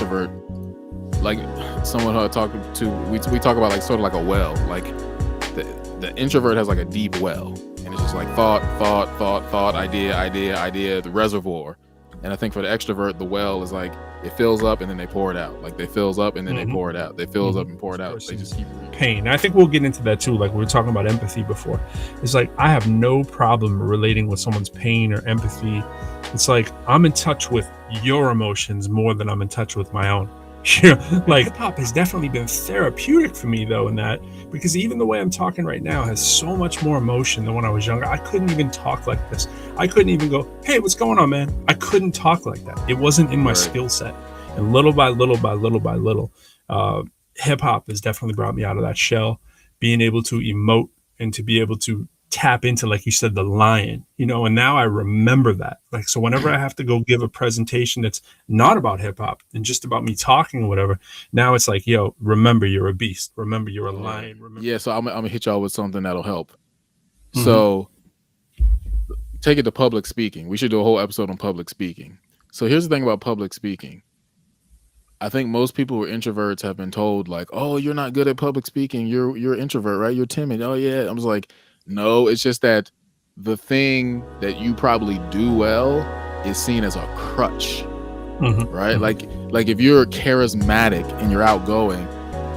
extrovert, like someone who I talk to, we talk about like sort of like a well. Like the introvert has like a deep well, and it's just like thought, idea, the reservoir. And I think for the extrovert, the well is like it fills up and then they pour it out. Like they fills up and then they pour it out. They fills up and pour it out. They just keep pain. I think we'll get into that too. Like we were talking about empathy before. It's like I have no problem relating with someone's pain or empathy. It's like I'm in touch with your emotions more than I'm in touch with my own. Like hip hop has definitely been therapeutic for me though in that, because even the way I'm talking right now has so much more emotion than when I was younger. I couldn't even talk like this. I couldn't even go, hey, what's going on, man? I couldn't talk like that. It wasn't in my skill set. And little by little hip hop has definitely brought me out of that shell, being able to emote and to be able to tap into, like you said, the lion, and now I remember that. Like, so whenever I have to go give a presentation that's not about hip hop and just about me talking or whatever, now it's like, yo, remember you're a beast. Remember you're a lion. Remember. Yeah. So I'm going to hit y'all with something that'll help. Mm-hmm. So take it to public speaking. We should do a whole episode on public speaking. So here's the thing about public speaking. I think most people who are introverts have been told like, oh, you're not good at public speaking. You're an introvert, right? You're timid. Oh yeah. I was like, no, it's just that the thing that you probably do well is seen as a crutch, right? Mm-hmm. Like if you're charismatic and you're outgoing,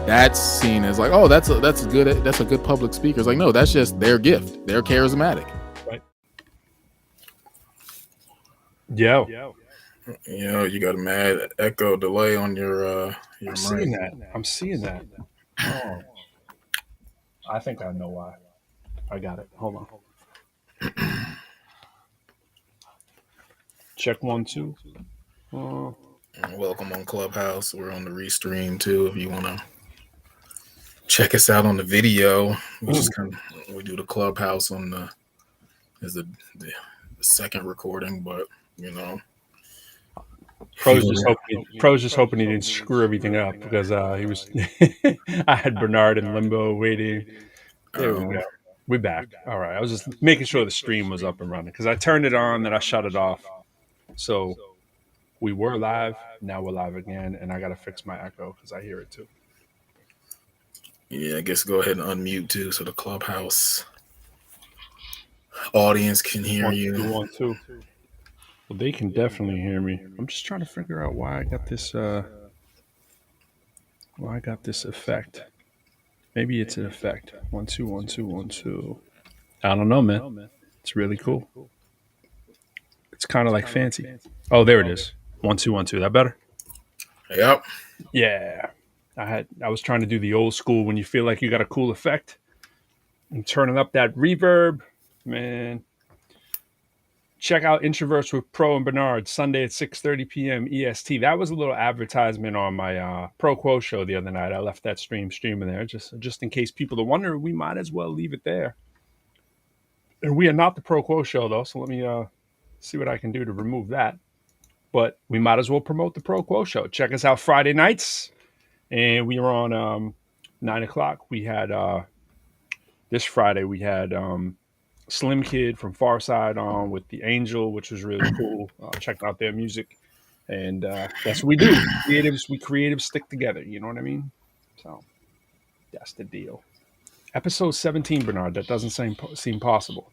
that's seen as like, oh, that's a good public speaker. It's like, no, that's just their gift. They're charismatic. Right. Yeah. You got a mad echo delay on your I'm seeing that. Oh. I think I know why. I got it. Hold on. Check 1 2. Welcome on Clubhouse. We're on the restream too. If you want to check us out on the video, we do the Clubhouse on the second recording, but Pro's just hoping he didn't screw everything up because he was. I had Bernard in limbo waiting. There we go. We back. All right. I was just making sure the stream was up and running because I turned it on, then I shut it off. So we were live. Now we're live again, and I got to fix my echo because I hear it too. Yeah, I guess go ahead and unmute too, so the Clubhouse audience can hear you. 1 2. Well, they can definitely hear me. I'm just trying to figure out why I got this. Why I got this effect. Maybe it's an effect. 1 2 1 2 1 2. I don't know, man. It's really cool. It's kind of like fancy. Oh, there it is. 1 2 1 2. That better? Yep. Yeah. I was trying to do the old school when you feel like you got a cool effect and turning up that reverb, man. Check out Introverse with Pro and Bernard Sunday at 6:30 p.m. EST. That was a little advertisement on my Pro Quo show the other night. I left that streaming there just in case people are wondering. We might as well leave it there. And we are not the Pro Quo show though, so let me see what I can do to remove that. But we might as well promote the Pro Quo show. Check us out Friday nights, and we are on 9 o'clock. We had this Friday we had. Slim Kid from Far Side on with The Angel, which was really cool. Check out their music. And that's what we do. We creatives stick together. You know what I mean? So that's the deal. Episode 17, Bernard. That doesn't seem possible.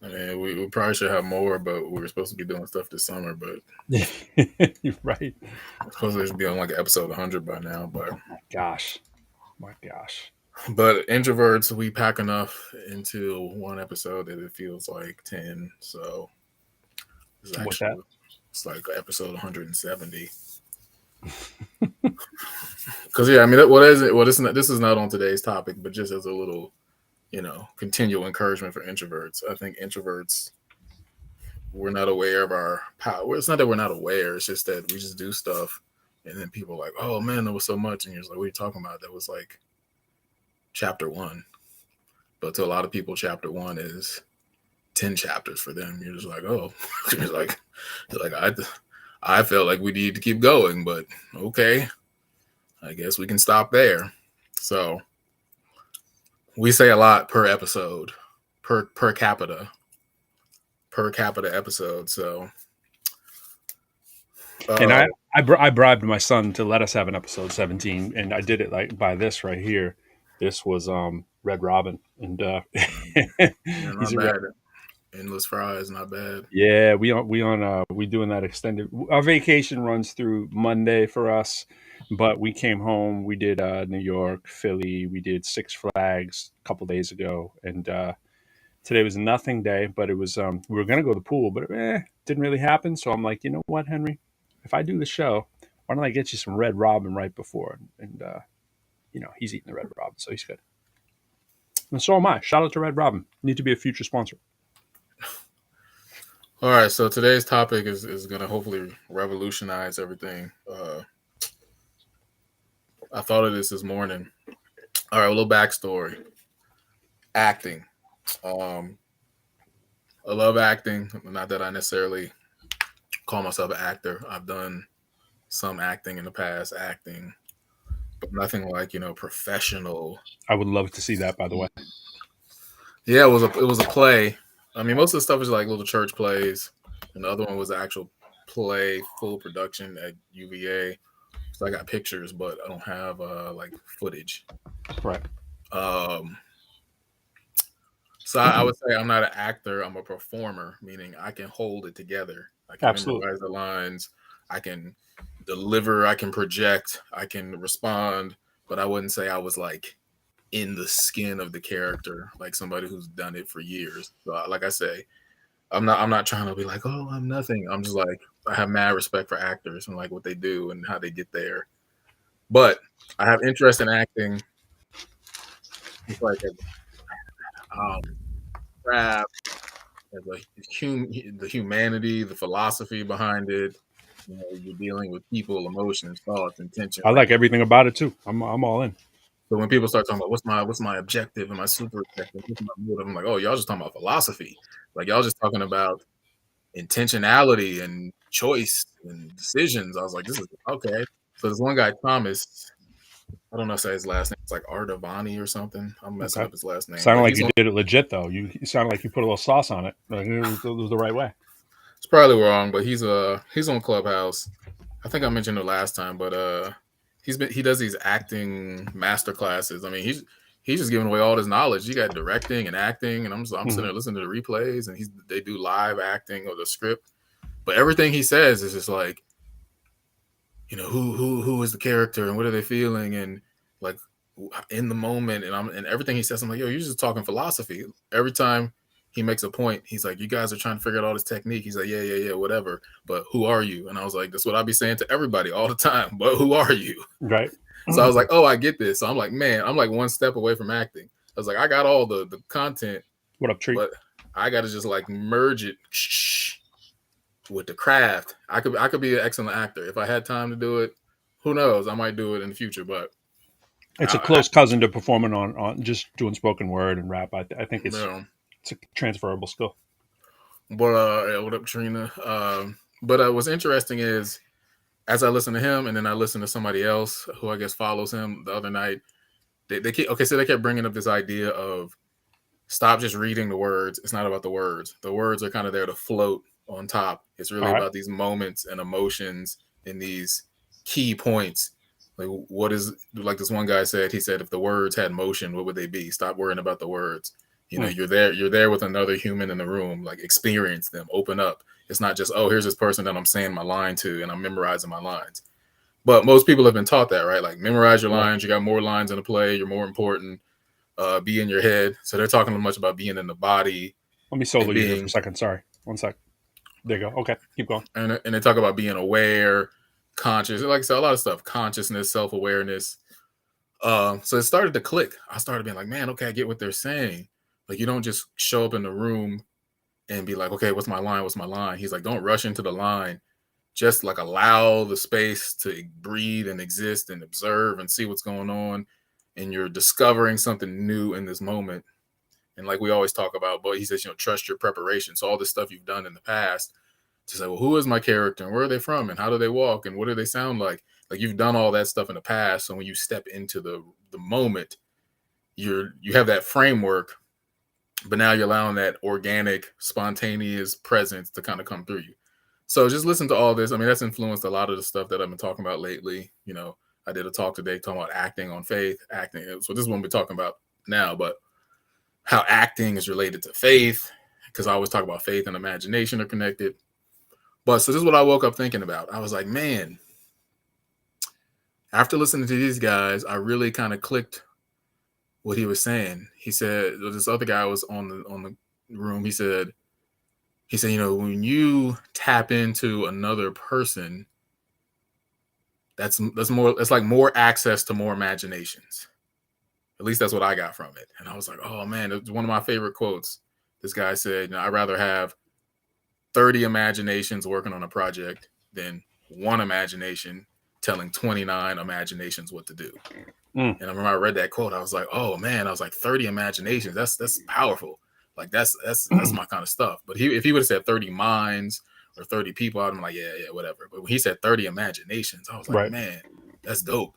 I mean, we probably should have more, but we were supposed to be doing stuff this summer. But you're right. I'm supposed to be on like episode 100 by now. But my gosh. But introverts, we pack enough into one episode that it feels like 10. So it's like episode 170. Because I mean, this is not on today's topic, but just as a little, continual encouragement for introverts. I think introverts, we're not aware of our power. It's not that we're not aware. It's just that we just do stuff, and then people are like, "Oh man, there was so much," and you're just like, "What are you talking about?" That was like chapter 1, but to a lot of people, chapter 1 is 10 chapters for them. You're just like, oh, you're like I felt like we need to keep going, but okay, I guess we can stop there. So we say a lot per episode, per capita episode. So And Uh oh. I bribed my son to let us have an episode 17, and I did it like by this right here. This was Red Robin, and Yeah, he's not a red. bad. Endless fries, not bad. Yeah, we doing that extended. Our vacation runs through Monday for us, but we came home. We did New York, Philly. We did Six Flags a couple days ago, and today was a nothing day. But it was we were gonna go to the pool, but didn't really happen. So I'm like, you know what, Henry, if I do the show, why don't I get you some Red Robin right before? And he's eating the Red Robin, so he's good. And so am I. Shout out to Red Robin. Need to be a future sponsor. All right, so today's topic is gonna hopefully revolutionize everything. I thought of this morning. All right, a little backstory. Acting. Um, I love acting. Not that I necessarily call myself an actor. I've done some acting in the past, acting, but nothing like professional. I would love to see that, by the way. Yeah, it was a play. I mean, most of the stuff is like little church plays, and the other one was an actual play, full production at UVA. So I got pictures, but I don't have like footage. Right. Um, so I would say I'm not an actor. I'm a performer, meaning I can hold it together. I can Absolutely. memorize the lines. I can deliver. I can project. I can respond. But I wouldn't say I was like in the skin of the character, like somebody who's done it for years. So, like I say, I'm not trying to be like, oh, I'm nothing. I'm just like I have mad respect for actors and like what they do and how they get there. But I have interest in acting. It's like um, craft, as the humanity, the philosophy behind it. You're dealing with people, emotions, thoughts, intentions. I Like like everything about it too. I'm all in. so, when people start talking about what's my objective and my super objective, what's my motive, I'm like, oh, y'all just talking about philosophy. Like y'all just talking about intentionality and choice and decisions. I was like, this is okay. So this one guy, Thomas, I don't know if I say his last name. It's like Ardavani or something. I'm messing Okay. up his last name, Sounded but like he's you on. did it legit though. You sounded like you put a little sauce on it. Like it was the right way. It's probably wrong, but he's on Clubhouse. I think I mentioned it last time, but he does these acting master classes. I mean, he's just giving away all his knowledge. You got directing and acting, and I'm sitting Hmm. there listening to the replays, and they do live acting or the script, but everything he says is just like, who is the character and what are they feeling and like in the moment, and everything he says, I'm like, yo, you're just talking philosophy. Every time he makes a point, he's like, you guys are trying to figure out all this technique. He's like, yeah, whatever, but who are you? And I was like, that's what I be saying to everybody all the time, but who are you? Right. So I was like, oh, I get this. So I'm like, man, I'm like one step away from acting. I was like, I got all the content, What up, tree? but I got to just like merge it with the craft. I could be an excellent actor if I had time to do it. Who knows? I might do it in the future, but It's a I close cousin to performing on just doing spoken word and rap. I think you know, it's a transferable skill. but yeah, what up, Trina? But what's interesting is as I listen to him, and then I listen to somebody else who I guess follows him the other night. So they kept bringing up this idea of stop just reading the words. It's not about the words. The words are kind of there to float on top. It's All really right. about these moments and emotions and these key points. Like what is like this one guy said, he said if the words had motion, what would they be? Stop worrying about the words. Mm. You're there with another human in the room, like experience them, open up. It's not just, oh, here's this person that I'm saying my line to and I'm memorizing my lines. But most people have been taught that, right? Like memorize your Right. lines, you got more lines in a play, you're more important, be in your head. So they're talking much about being in the body Let me solo and you here for a being second. Sorry. One sec. There you go. Okay. Keep going. and they talk about being aware, conscious, like I said, a lot of stuff, consciousness, self-awareness. So it started to click. I started being like, man, okay, I get what they're saying. Like you don't just show up in the room and be like, okay, what's my line? What's my line? He's like, don't rush into the line. Just like allow the space to breathe and exist and observe and see what's going on. And you're discovering something new in this moment. And like we always talk about, but he says, trust your preparation. So all this stuff you've done in the past to say, well, who is my character and where are they from and how do they walk and what do they sound like? Like you've done all that stuff in the past. So when you step into the moment, you have that framework, but now you're allowing that organic, spontaneous presence to kind of come through you. So just listen to all this. I mean, that's influenced a lot of the stuff that I've been talking about lately. I did a talk today talking about acting on faith, acting. So this is what we're talking about now, but how acting is related to faith, because I always talk about faith and imagination are connected. But so this is what I woke up thinking about. I was like, man, after listening to these guys, I really kind of clicked what he was saying. He said this other guy was on the room. He said, when you tap into another person, that's more. It's like more access to more imaginations. At least that's what I got from it. And I was like, oh man, it's one of my favorite quotes. This guy said, I'd rather have 30 imaginations working on a project than one imagination telling 29 imaginations what to do. And I remember I read that quote. I was like, oh man, I was like 30 imaginations. That's powerful. Like that's my kind of stuff. But if he would have said 30 minds or 30 people, I'd be like, yeah, whatever. But when he said 30 imaginations, I was like, man, that's dope.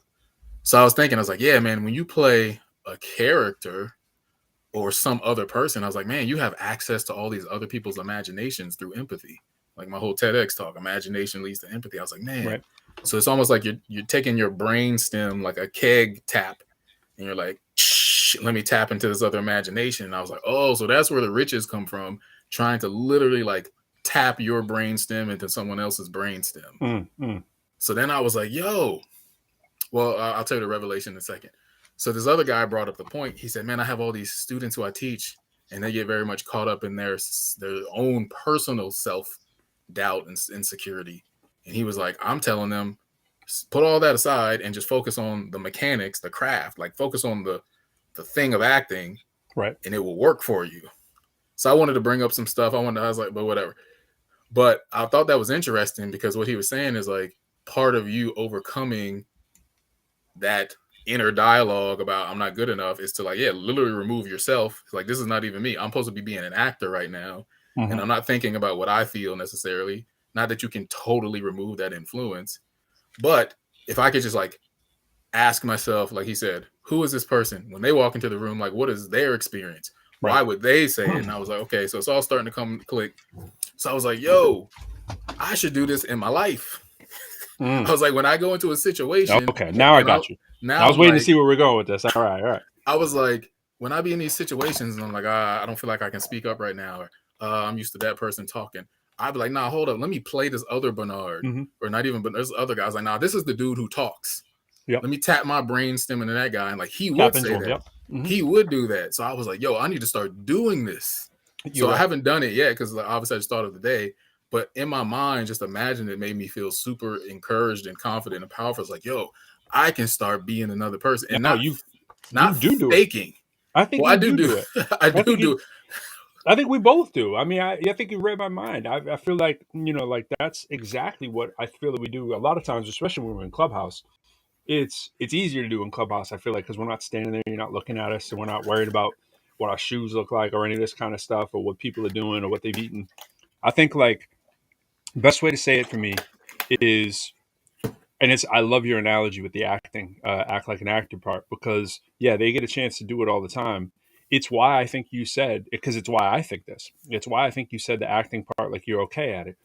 So I was thinking, I was like, yeah, man, when you play a character or some other person, I was like, man, you have access to all these other people's imaginations through empathy. Like my whole TEDx talk, imagination leads to empathy. I was like, man. So it's almost like you're taking your brain stem like a keg tap, and you're like, let me tap into this other imagination. And I was like, oh, so that's where the riches come from, trying to literally like tap your brain stem into someone else's brain stem. So then I was like, yo, well, I'll tell you the revelation in a second. So this other guy brought up the point. He said, man, I have all these students who I teach, and they get very much caught up in their own personal self-doubt and insecurity. And he was like, I'm telling them, put all that aside and just focus on the mechanics, the craft, like focus on the thing of acting, right? And it will work for you. So I wanted to bring up some stuff. I was like, but whatever. But I thought that was interesting because what he was saying is like part of you overcoming that inner dialogue about I'm not good enough is to like, literally remove yourself. It's like, this is not even me. I'm supposed to be being an actor right now. And I'm not thinking about what I feel necessarily. Not that you can totally remove that influence, but if I could just like ask myself, like he said, who is this person when they walk into the room? Like, what is their experience? Right. Why would they say it? And I was like, okay, so it's all starting to click. So I was like, yo, I should do this in my life. I was like, when I go into a situation. Okay, now I got you. Now I was waiting to see where we're going with this. All right. I was like, when I be in these situations and I'm like, I don't feel like I can speak up right now. Or I'm used to that person talking. I'd be like, nah, hold up. Let me play this other Bernard. Or not even, but there's other guys like, nah, this is the dude who talks. Let me tap my brain stem into that guy. And like, he would say that. He would do that. So I was like, yo, I need to start doing this. I haven't done it yet because like, obviously I just started the day. But in my mind, just imagine it made me feel super encouraged and confident and powerful. It's like, yo, I can start being another person and not faking. I think I do it. I do it. I think we both do. I mean, I think you read my mind. I feel like, like that's exactly what I feel that we do a lot of times, especially when we're in Clubhouse. It's easier to do in Clubhouse, I feel like, because we're not standing there, you're not looking at us, and we're not worried about what our shoes look like or any of this kind of stuff or what people are doing or what they've eaten. I think like the best way to say it for me is, and I love your analogy with the acting, act like an actor part, because they get a chance to do it all the time. It's why I think you said, because it's why I think this. It's why I think you said the acting part, like you're okay at it.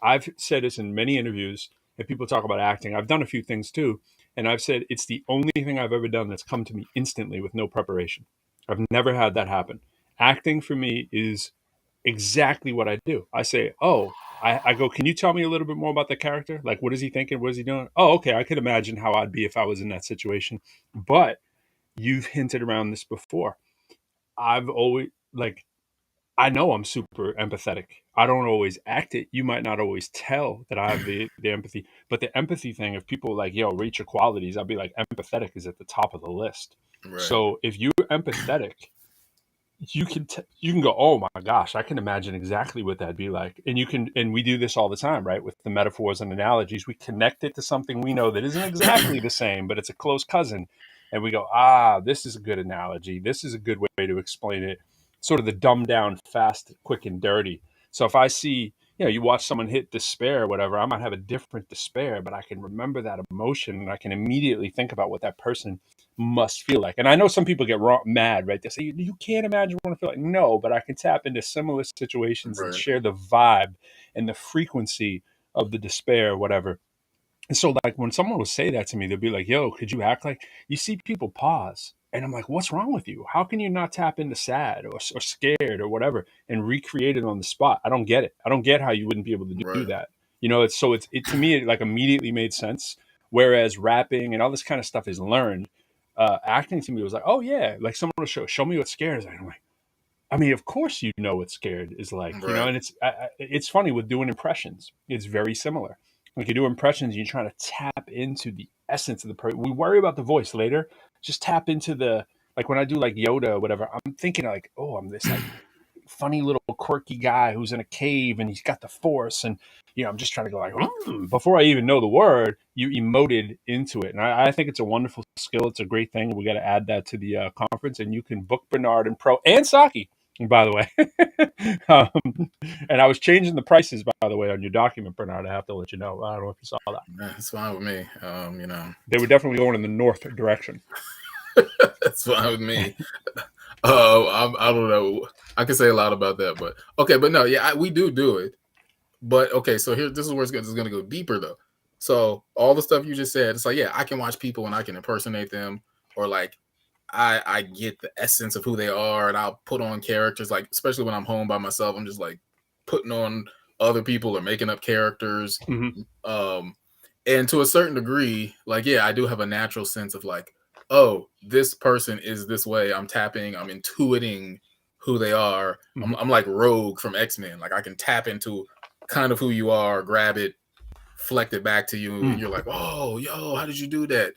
I've said this in many interviews, and people talk about acting. I've done a few things too, and I've said it's the only thing I've ever done that's come to me instantly with no preparation. I've never had that happen. Acting for me is exactly what I do. I say, I go, can you tell me a little bit more about the character? Like, what is he thinking? What is he doing? Oh, okay. I could imagine how I'd be if I was in that situation. But you've hinted around this before. I've always, like, I know I'm super empathetic. I don't always act it. You might not always tell that I have the empathy. But the empathy thing, if people like, rate your qualities, I'll be like, empathetic is at the top of the list. Right. So if you're empathetic, you can go, oh my gosh, I can imagine exactly what that'd be like. And we do this all the time, right? With the metaphors and analogies, we connect it to something we know that isn't exactly the same, but it's a close cousin. And we go, this is a good analogy. This is a good way to explain it. Sort of the dumbed down, fast, quick, and dirty. So if I see, you watch someone hit despair or whatever, I might have a different despair, but I can remember that emotion and I can immediately think about what that person must feel like. And I know some people get mad, right? They say, you can't imagine what I feel like. No, but I can tap into similar situations and share the vibe and the frequency of the despair or whatever. And so, like, when someone would say that to me, they'd be like, yo, could you act like you see people pause? And I'm like, what's wrong with you? How can you not tap into sad or scared or whatever and recreate it on the spot? I don't get it. I don't get how you wouldn't be able to do Right. that. You know, it to me, it like immediately made sense. Whereas rapping and all this kind of stuff is learned. Acting to me was like, oh yeah, like someone will show me what scares. I'm like, I mean, of course you know what scared is like, you know, Right. and it's funny with doing impressions. It's very similar. Like you do impressions, you're trying to tap into the essence of the person. We worry about the voice later. Just tap into the like when I do like Yoda or whatever. I'm thinking like, oh, I'm this like funny little quirky guy who's in a cave and he's got the force, and you know, I'm just trying to go like before I even know the word, you emoted into it, and I think it's a wonderful skill. It's a great thing. We got to add that to the conference, and you can book Bernard and Pro and Saki. By the way, and I was changing the prices. By the way, on your document, Bernard, I have to let you know. I don't know if you saw that. Yeah, it's fine with me. They were definitely going in the north direction. That's fine with me. I don't know. I can say a lot about that, but okay, but no, yeah, we do it. But okay, so here, this is where it's going to go deeper though. So all the stuff you just said, it's like, yeah, I can watch people and I can impersonate them, or like I get the essence of who they are, and I'll put on characters. Like especially when I'm home by myself, I'm just like putting on other people or making up characters. Mm-hmm. And to a certain degree, like yeah, I do have a natural sense of like, oh, this person is this way. I'm intuiting who they are. Mm-hmm. I'm like Rogue from X-Men. Like I can tap into kind of who you are, grab it, reflect it back to you, and you're like, oh, yo, how did you do that?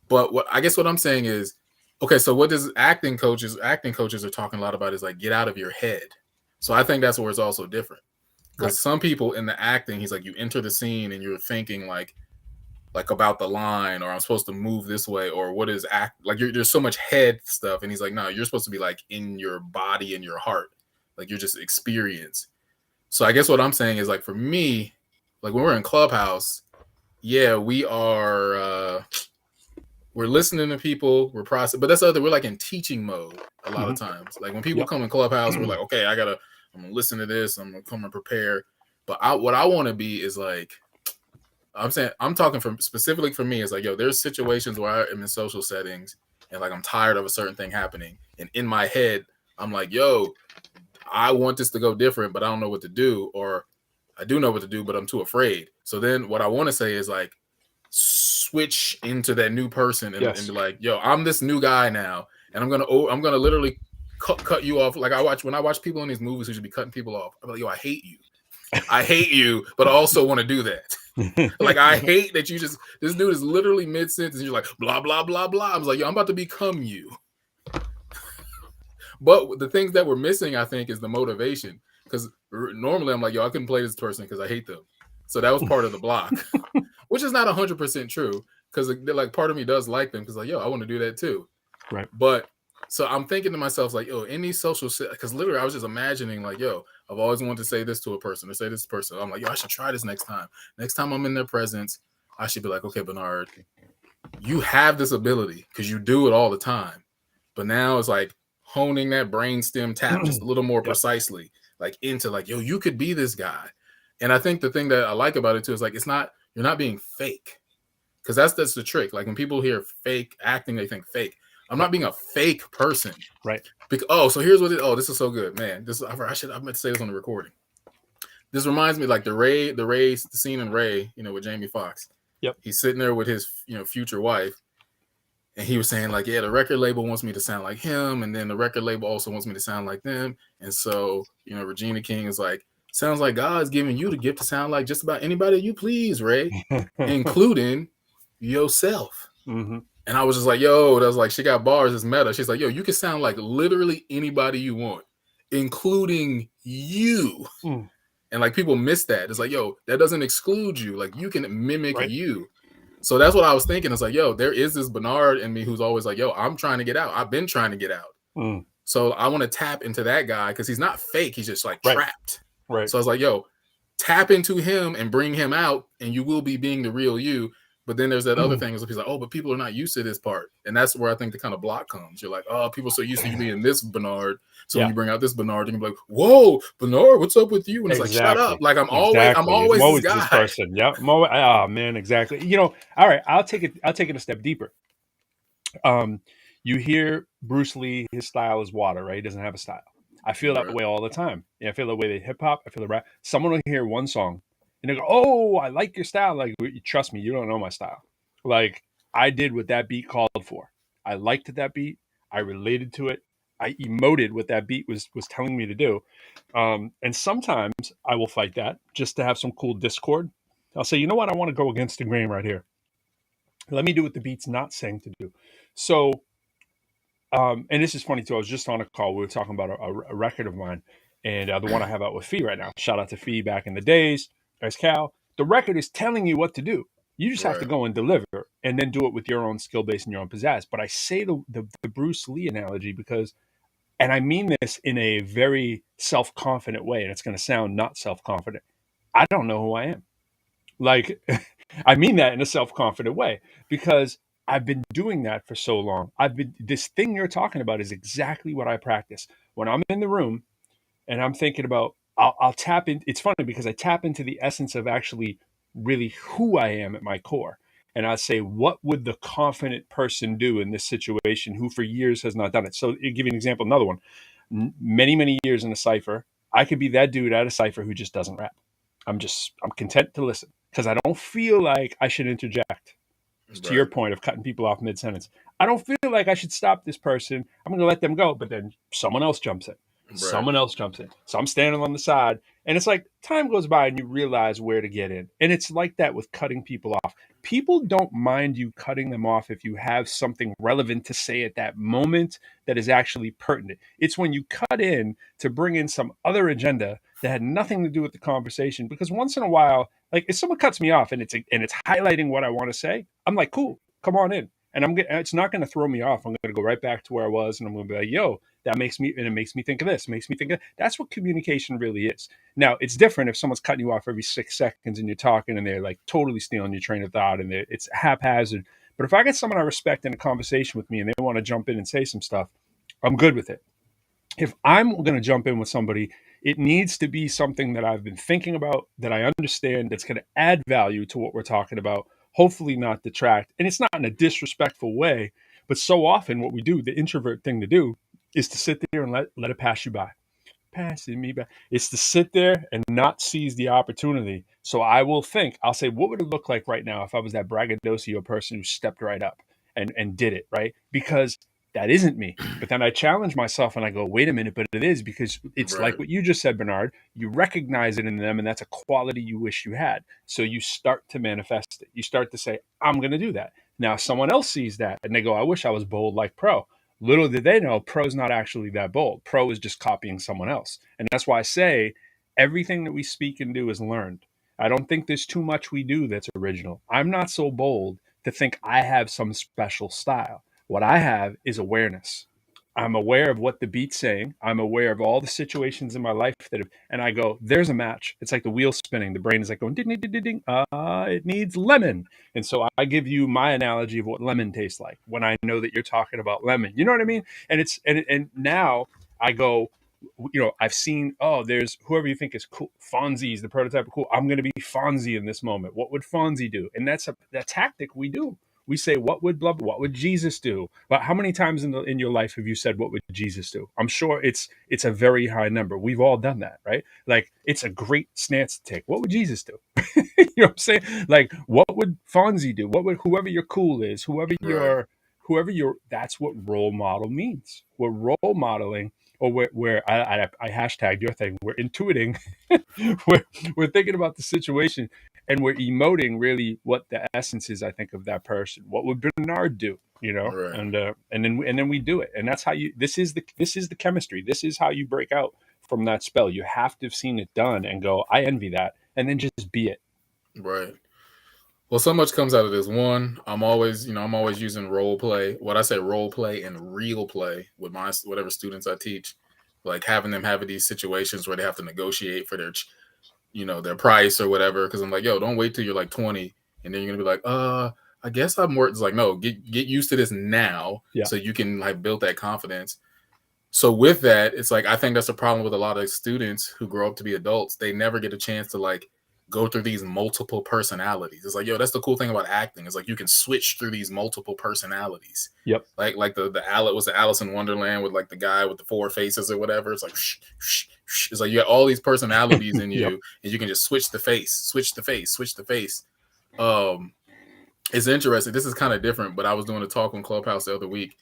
But what I'm saying is, okay, so what does acting coaches are talking a lot about is like get out of your head. So I think that's where it's also different. Because some people in the acting, he's like, you enter the scene and you're thinking like about the line, or I'm supposed to move this way, or what is act like there's so much head stuff, and he's like, no, you're supposed to be like in your body and your heart, like you're just experience. So I guess what I'm saying is like for me, like when we're in Clubhouse, yeah, we're listening to people, we're processing, but that's the other, we're like in teaching mode a lot of times. Like when people come in Clubhouse, we're like, okay, I'm gonna listen to this, I'm gonna come and prepare. But what I want to be is like, I'm talking from specifically for me, is like, yo, there's situations where I am in social settings and like I'm tired of a certain thing happening, and in my head I'm like, yo, I want this to go different, but I don't know what to do, or I do know what to do, but I'm too afraid. So then what I want to say is like switch into that new person and be like, yo, I'm this new guy now, and I'm gonna literally cut you off. Like when I watch people in these movies who should be cutting people off, I'm like, yo, I hate you, but I also want to do that. Like I hate that this dude is literally mid sentence. You're like blah blah blah blah. I was like, yo, I'm about to become you. But the things that we're missing, I think, is the motivation. Because normally I'm like, yo, I couldn't play this person because I hate them. So that was part of the block, which is not 100% true. Because like part of me does like them because like, yo, I want to do that too. Right. But so I'm thinking to myself like, yo, in these social, because literally I was just imagining like, yo, I've always wanted to say this to a person or say this person. I'm like, yo, I should try this next time. Next time I'm in their presence, I should be like, okay, Bernard, you have this ability because you do it all the time. But now it's like honing that brainstem tap just a little more precisely, like into like, yo, you could be this guy. And I think the thing that I like about it too is like, you're not being fake. Because that's the trick. Like when people hear fake acting, they think fake. I'm not being a fake person. Right. So here's what this is so good, man. I meant to say this on the recording. This reminds me like the scene in Ray, with Jamie Foxx. Yep. He's sitting there with his, future wife. And he was saying like, yeah, the record label wants me to sound like him. And then the record label also wants me to sound like them. And so, Regina King is like, sounds like God's giving you the gift to sound like just about anybody you please, Ray, including yourself. Mm-hmm. And I was just like, yo, that was like, she got bars, it's meta. She's like, yo, you can sound like literally anybody you want, including you. Mm. And like people miss that. It's like, yo, that doesn't exclude you. Like you can mimic you. So that's what I was thinking. It's like, yo, there is this Bernard in me who's always like, yo, I'm trying to get out. I've been trying to get out. Mm. So I want to tap into that guy because he's not fake. He's just like trapped. Right. So I was like, yo, tap into him and bring him out, and you will be being the real you. But then there's that other thing is people like, oh, but people are not used to this part, and that's where I think the kind of block comes. You're like, oh, people are so used to you being this Bernard, so when Yeah, you bring out this Bernard, you can be like, whoa, Bernard, what's up with you? And it's like, shut up, exactly. like I'm Exactly. I'm always this always this guy. person. Yeah. I'm always, oh man, exactly. You know, all right, I'll take it a step deeper. Um, you hear Bruce Lee, his style is water, right? He doesn't have a style. I feel that Right, way all the time. Yeah, I feel that way with hip hop. I feel the rap. Someone will hear one song and they go, "Oh, I like your style." Like, trust me, you don't know my style. Like, I did what that beat called for. I liked that beat. I related to it. I emoted what that beat was telling me to do. And sometimes I will fight that just to have some cool discord. I'll say, you know what? I want to go against the grain right here. Let me do what the beat's not saying to do. So and this is funny too. I was just on a call. We were talking about a record of mine, and the one I have out with Fee right now. Shout out to Fee back in the days as Cal. The record is telling you what to do. You just have to right, go and deliver, and then do it with your own skill base and your own pizzazz. But I say the Bruce Lee analogy because, and I mean this in a very self confident way, and it's going to sound not self confident. I don't know who I am. Like, I mean that in a self confident way because I've been doing that for so long. This thing you're talking about is exactly what I practice. When I'm in the room and I'm thinking about, I'll tap in. It's funny because I tap into the essence of actually really who I am at my core. And I say, what would the confident person do in this situation who for years has not done it? So, I'll give you an example, another one. Many, many years in a cipher, I could be that dude at a cipher who just doesn't rap. I'm content to listen because I don't feel like I should interject. To your right, point of cutting people off mid sentence, I don't feel like I should stop this person. I'm going to let them go, but then someone else jumps in. right, Someone else jumps in. So I'm standing on the side, and it's like time goes by and you realize where to get in. And it's like that with cutting people off. People don't mind you cutting them off if you have something relevant to say at that moment that is actually pertinent. It's when you cut in to bring in some other agenda that had nothing to do with the conversation. Because once in a while, like if someone cuts me off and it's highlighting what I want to say, I'm like, cool, come on in. And it's not going to throw me off. I'm going to go right back to where I was, and I'm going to be like, yo, that makes me, and it makes me think of this, makes me think of that's what communication really is. Now, it's different if someone's cutting you off every 6 seconds and you're talking and they're like totally stealing your train of thought and it's haphazard. But if I get someone I respect in a conversation with me and they want to jump in and say some stuff, I'm good with it. If I'm going to jump in with somebody, it needs to be something that I've been thinking about, that I understand, that's going to add value to what we're talking about, hopefully not detract. And it's not in a disrespectful way, but so often what we do, the introvert thing to do, is to sit there and let it pass you by. Passing me by. It's to sit there and not seize the opportunity. So I will think, I'll say, what would it look like right now if I was that braggadocio person who stepped right up and did it, right? Because that isn't me. But then I challenge myself and I go, wait a minute, but it is because it's right, like what you just said, Bernard. You recognize it in them, and that's a quality you wish you had. So you start to manifest it. You start to say, I'm going to do that. Now, someone else sees that and they go, I wish I was bold like Pro. Little did they know, Pro's not actually that bold. Pro is just copying someone else. And that's why I say everything that we speak and do is learned. I don't think there's too much we do that's original. I'm not so bold to think I have some special style. What I have is awareness. I'm aware of what the beat's saying. I'm aware of all the situations in my life that have, and I go, there's a match. It's like the wheel spinning. The brain is like going, ding, ding, ding, ding, ding. It needs lemon. And so I give you my analogy of what lemon tastes like when I know that you're talking about lemon. You know what I mean? And now I go, I've seen, oh, there's whoever you think is cool. Fonzie's the prototype of cool. I'm going to be Fonzie in this moment. What would Fonzie do? And that's a tactic we do. We say, what would Jesus do? But how many times in your life have you said, what would Jesus do? I'm sure it's a very high number. We've all done that, right? Like it's a great stance to take. What would Jesus do? You know what I'm saying? Like, what would Fonzie do? What would whoever your cool is, right, whoever your that's what role model means. We're role modeling, or I hashtagged your thing. We're intuiting. we're, we're thinking about the situation and we're emoting really what the essence is, I think, of that person. What would Bernard do? right, And then we do it. And that's how you this is the chemistry. This is how you break out from that spell. You have to have seen it done and go, I envy that. And then just be it. right. Well, so much comes out of this. One, I'm always using role play. What I say, role play and real play with my whatever students I teach, like having them have these situations where they have to negotiate for their price or whatever. Because I'm like, yo, don't wait till you're like 20 and then you're gonna be like, I guess I'm more. It's like, no, get used to this now, so you can like build that confidence. So with that, it's like I think that's the problem with a lot of students who grow up to be adults. They never get a chance to like go through these multiple personalities. It's like, yo, that's the cool thing about acting. It's like you can switch through these multiple personalities. Yep. Like the Alice in Wonderland with like the guy with the 4 faces or whatever. It's like it's like you got all these personalities in you, and you can just switch the face. It's interesting. This is kind of different, but I was doing a talk on Clubhouse the other week,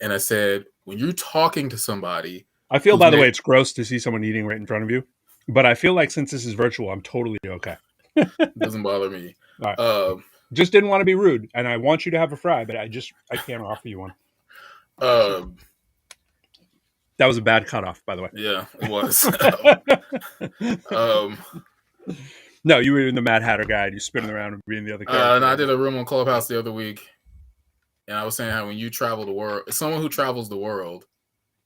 and I said, when you're talking to somebody, I feel, by the way, it's gross to see someone eating right in front of you, but I feel like since this is virtual, I'm totally okay. It doesn't bother me. All right. Just didn't want to be rude, and I want you to have a fry, but I can't offer you one. That was a bad cutoff, by the way. Yeah, it was. No, you were in the Mad Hatter guide. You spinning around and reading the other characters. And I did a room on Clubhouse the other week, and I was saying how when you travel the world, someone who travels the world,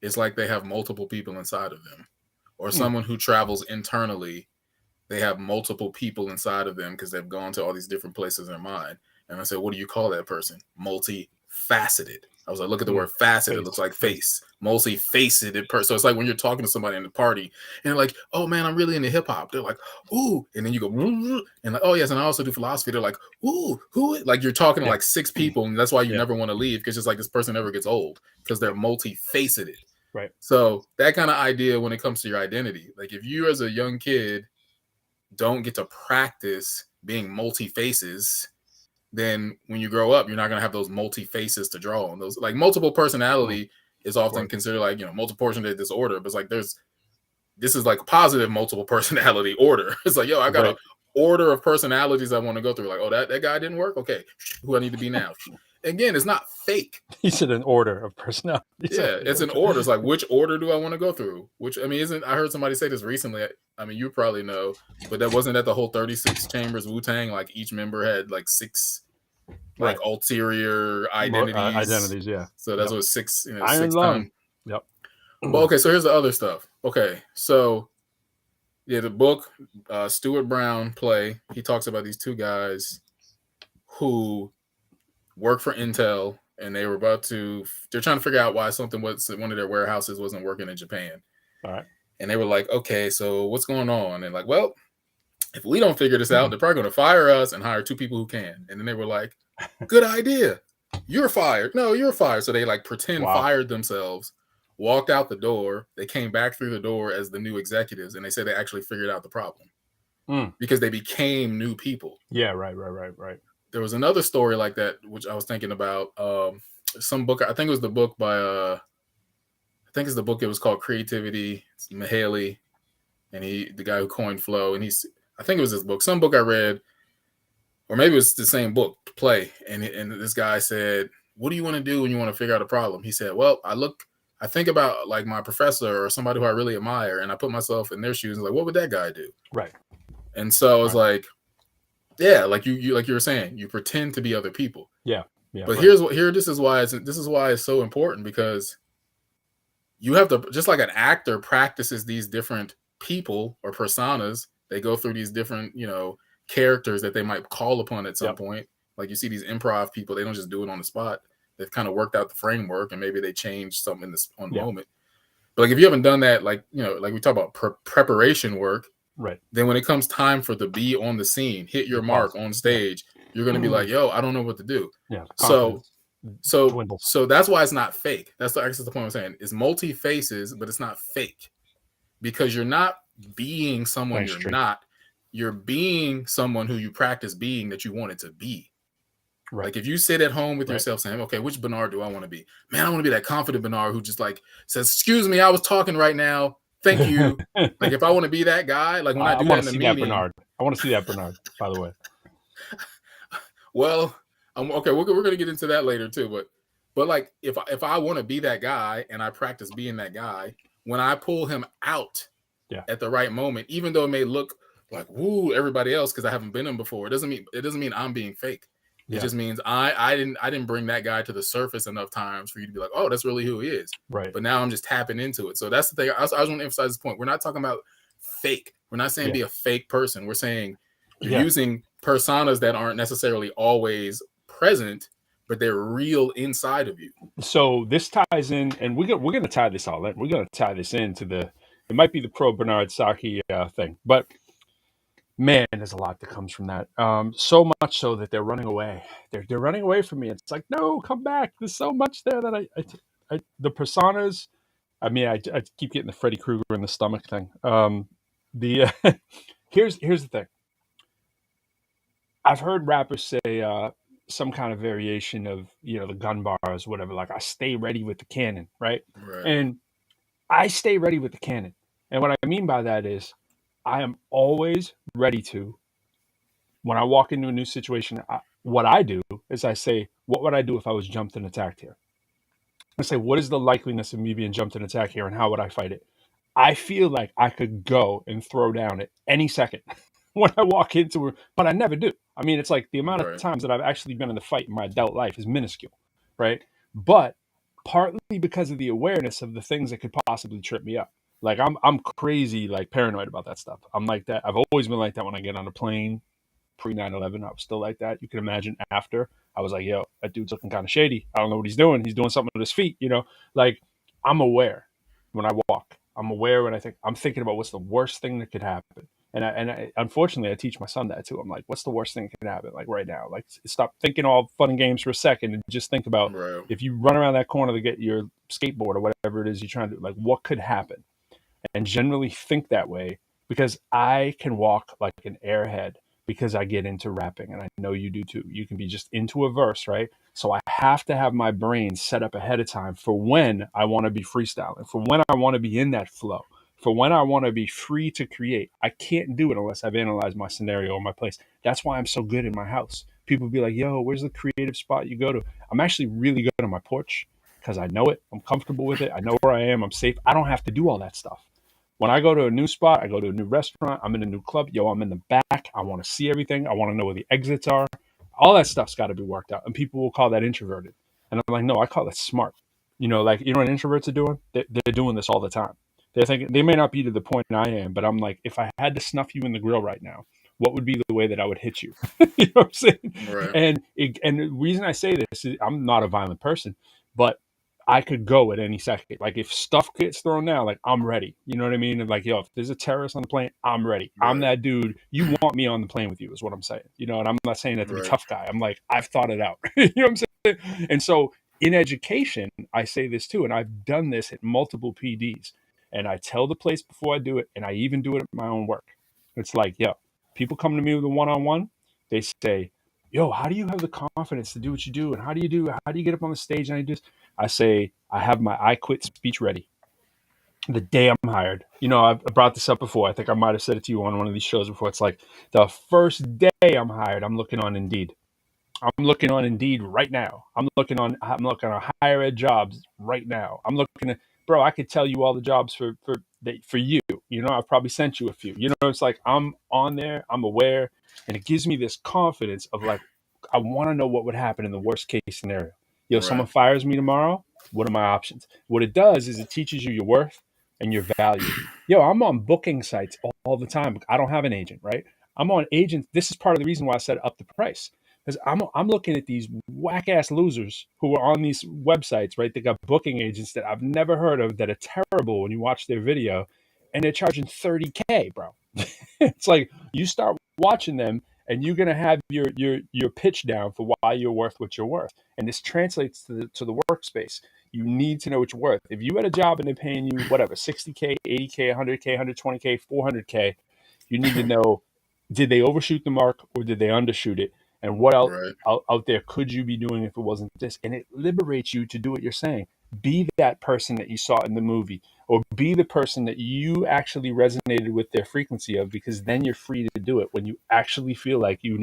it's like they have multiple people inside of them. Or someone who travels internally, they have multiple people inside of them because they've gone to all these different places in their mind. And I said, what do you call that person? Multifaceted. I was like, look at the word faceted. It looks like face. Multifaceted person. So it's like when you're talking to somebody in the party and they're like, oh man, I'm really into hip hop. They're like, ooh. And then you go, and like, oh yes, and I also do philosophy. They're like, ooh, who? Like you're talking to like 6 people, and that's why you never want to leave, because it's like this person never gets old because they're multifaceted. Right. So that kind of idea when it comes to your identity, like if you as a young kid don't get to practice being multi-faces, then when you grow up, you're not going to have those multi-faces to draw on. Those like multiple personality is often considered like, multiple personality disorder, but it's like this is like a positive multiple personality order. It's like, yo, I got an order of personalities I want to go through. Like, oh, that guy didn't work. Okay, who I need to be now? Again, it's not fake. He said an order of personality. Yeah, it's an order. It's like, which order do I want to go through? Which, I mean, I heard somebody say this recently. I mean, you probably know, but that wasn't that the whole 36 chambers Wu-Tang, like each member had like 6 like ulterior identities. Yeah. So that's what 6, 6 times. Yep. Well, okay, so here's the other stuff. Okay, so yeah, the book, Stuart Brown play, he talks about these 2 guys who work for Intel, and they're trying to figure out why one of their warehouses wasn't working in Japan. All right. And they were like, okay, so what's going on? And like, well, if we don't figure this out, they're probably going to fire us and hire 2 people who can. And then they were like, good idea. You're fired. No, you're fired. So they like pretend fired themselves, walked out the door. They came back through the door as the new executives, and they said they actually figured out the problem because they became new people. Yeah, right. There was another story like that, which I was thinking about. Some book, I think it was the book by, it was called Creativity. It's Mihaly, and the guy who coined flow, and I think it was his book, some book I read, or maybe it was the same book, Play. And this guy said, what do you want to do when you want to figure out a problem? He said, well, I think about like my professor or somebody who I really admire, and I put myself in their shoes and like, what would that guy do? Right. And so it's like, yeah, like you like you were saying, you pretend to be other people. Yeah. But this is why it's so important, because you have to, just like an actor practices these different people or personas, they go through these different, characters that they might call upon at some point. Like you see these improv people, they don't just do it on the spot. They've kind of worked out the framework, and maybe they change something on the moment. But like if you haven't done that, like like we talk about preparation work, right? Then when it comes time for the be on the scene, hit your mark on stage, you're going to be like, yo, I don't know what to do. Yeah. So that's why it's not fake. That's the point I'm saying. It's multi-faces, but it's not fake, because you're not being someone you're not. You're being someone who you practice being that you wanted to be. Right. Like if you sit at home with yourself saying, okay, which Bernard do I want to be? Man, I want to be that confident Bernard who just like says, excuse me, I was talking right now. Thank you. Like if I want to be that guy, like when I do that in the meeting. Bernard. I want to see that Bernard, by the way. Well, okay, we're going to get into that later too. But like if I want to be that guy and I practice being that guy, when I pull him out at the right moment, even though it may look like woo everybody else because I haven't been him before, it doesn't mean I'm being fake. It just means I didn't bring that guy to the surface enough times for you to be like, oh, that's really who he is. Right. But now I'm just tapping into it. So that's the thing. I just want to emphasize this point. We're not talking about fake. We're not saying be a fake person. We're saying you're using personas that aren't necessarily always present, but they're real inside of you. So this ties in, and we're gonna tie this all in. We're gonna tie this into the. It might be the pro Bernard Saki thing, but man, there's a lot that comes from that. So much so that they're running away. They're running away from me. It's like, no, come back. There's so much there that I the personas. I mean, I keep getting the Freddy Krueger in the stomach thing. The here's the thing. I've heard rappers say some kind of variation of the gun bars, whatever. Like, I stay ready with the cannon, right? Right. And I stay ready with the cannon. And what I mean by that is, I am always ready to. When I walk into a new situation, what I do is I say, what would I do if I was jumped and attacked here? I say, what is the likeliness of me being jumped and attacked here, and how would I fight it? I feel like I could go and throw down at any second when I walk into it, but I never do. I mean, it's like the amount of Right. times that I've actually been in the fight in my adult life is minuscule, right? But partly because of the awareness of the things that could possibly trip me up. Like, I'm crazy, like, paranoid about that stuff. I'm like that. I've always been like that when I get on a plane. Pre 9/11, I was still like that. You can imagine after. I was like, yo, that dude's looking kind of shady. I don't know what he's doing. He's doing something with his feet, Like, I'm aware when I walk. I'm aware when I'm thinking about what's the worst thing that could happen. And unfortunately, I teach my son that too. I'm like, what's the worst thing that could happen? Like, right now, like, stop thinking all fun and games for a second and just think about, Right. if you run around that corner to get your skateboard or whatever it is you're trying to do, like, what could happen? And generally think that way, because I can walk like an airhead because I get into rapping, and I know you do too. You can be just into a verse, right? So I have to have my brain set up ahead of time for when I want to be freestyling, for when I want to be in that flow, for when I want to be free to create. I can't do it unless I've analyzed my scenario or my place. That's why I'm so good in my house. People be like, yo, where's the creative spot you go to? I'm actually really good on my porch because I know it. I'm comfortable with it. I know where I am. I'm safe. I don't have to do all that stuff. When I go to a new spot, I go to a new restaurant, I'm in a new club, yo, I'm in the back. I want to see everything. I want to know where the exits are. All that stuff's got to be worked out. And people will call that introverted. And I'm like, no, I call it smart. Like, what introverts are doing? They're doing this all the time. They're thinking, they may not be to the point I am, but I'm like, if I had to snuff you in the grill right now, what would be the way that I would hit you? You know what I'm saying? Right. And the reason I say this is, I'm not a violent person, but I could go at any second. Like, if stuff gets thrown down, like, I'm ready. You know what I mean? And like, yo, if there's a terrorist on the plane, I'm ready. I'm Right. that dude. You want me on the plane with you is what I'm saying. And I'm not saying that to be Right. tough guy. I'm like, I've thought it out. You know what I'm saying? And so in education, I say this too, and I've done this at multiple PDs. And I tell the place before I do it, and I even do it at my own work. It's like, yo, people come to me with a one-on-one. They say, yo, how do you have the confidence to do what you do? And how do you get up on the stage and I do this? I say, I have my I quit speech ready the day I'm hired. I've brought this up before. I think I might have said it to you on one of these shows before. It's like, the first day I'm hired, I'm looking on Indeed. I'm looking on Indeed right now. I'm looking on higher ed jobs right now. I'm looking at, bro, I could tell you all the jobs for you. I've probably sent you a few. It's like, I'm on there, I'm aware, and it gives me this confidence of like, I want to know what would happen in the worst case scenario. Someone Right. fires me tomorrow. What are my options? What it does is it teaches you your worth and your value. I'm on booking sites all the time. I don't have an agent, right? I'm on agents. This is part of the reason why I set up the price. Because I'm looking at these whack ass losers who are on these websites, right? They got booking agents that I've never heard of that are terrible when you watch their video, and they're charging $30K, bro. It's like, you start watching them, and you're gonna have your pitch down for why you're worth what you're worth, and this translates to the workspace. You need to know what you're worth. If you had a job and they're paying you whatever 60K, 80K, 100K, 120K, 400K, you need to know, did they overshoot the mark or did they undershoot it? And what else Right. out there could you be doing if it wasn't this? And it liberates you to do what you're saying. Be that person that you saw in the movie, or be the person that you actually resonated with their frequency of, because then you're free to do it when you actually feel like you're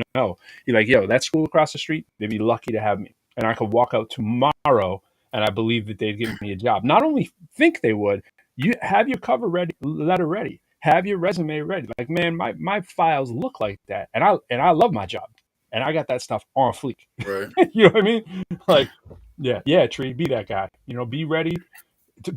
like, yo, that school across the street, they'd be lucky to have me. And I could walk out tomorrow and I believe that they'd give me a job. Not only think they would, you have your letter ready. Have your resume ready. Like, man, my files look like that. And I love my job. And I got that stuff on fleek. Right. You know what I mean? Like, yeah, Tree, be that guy. Be ready to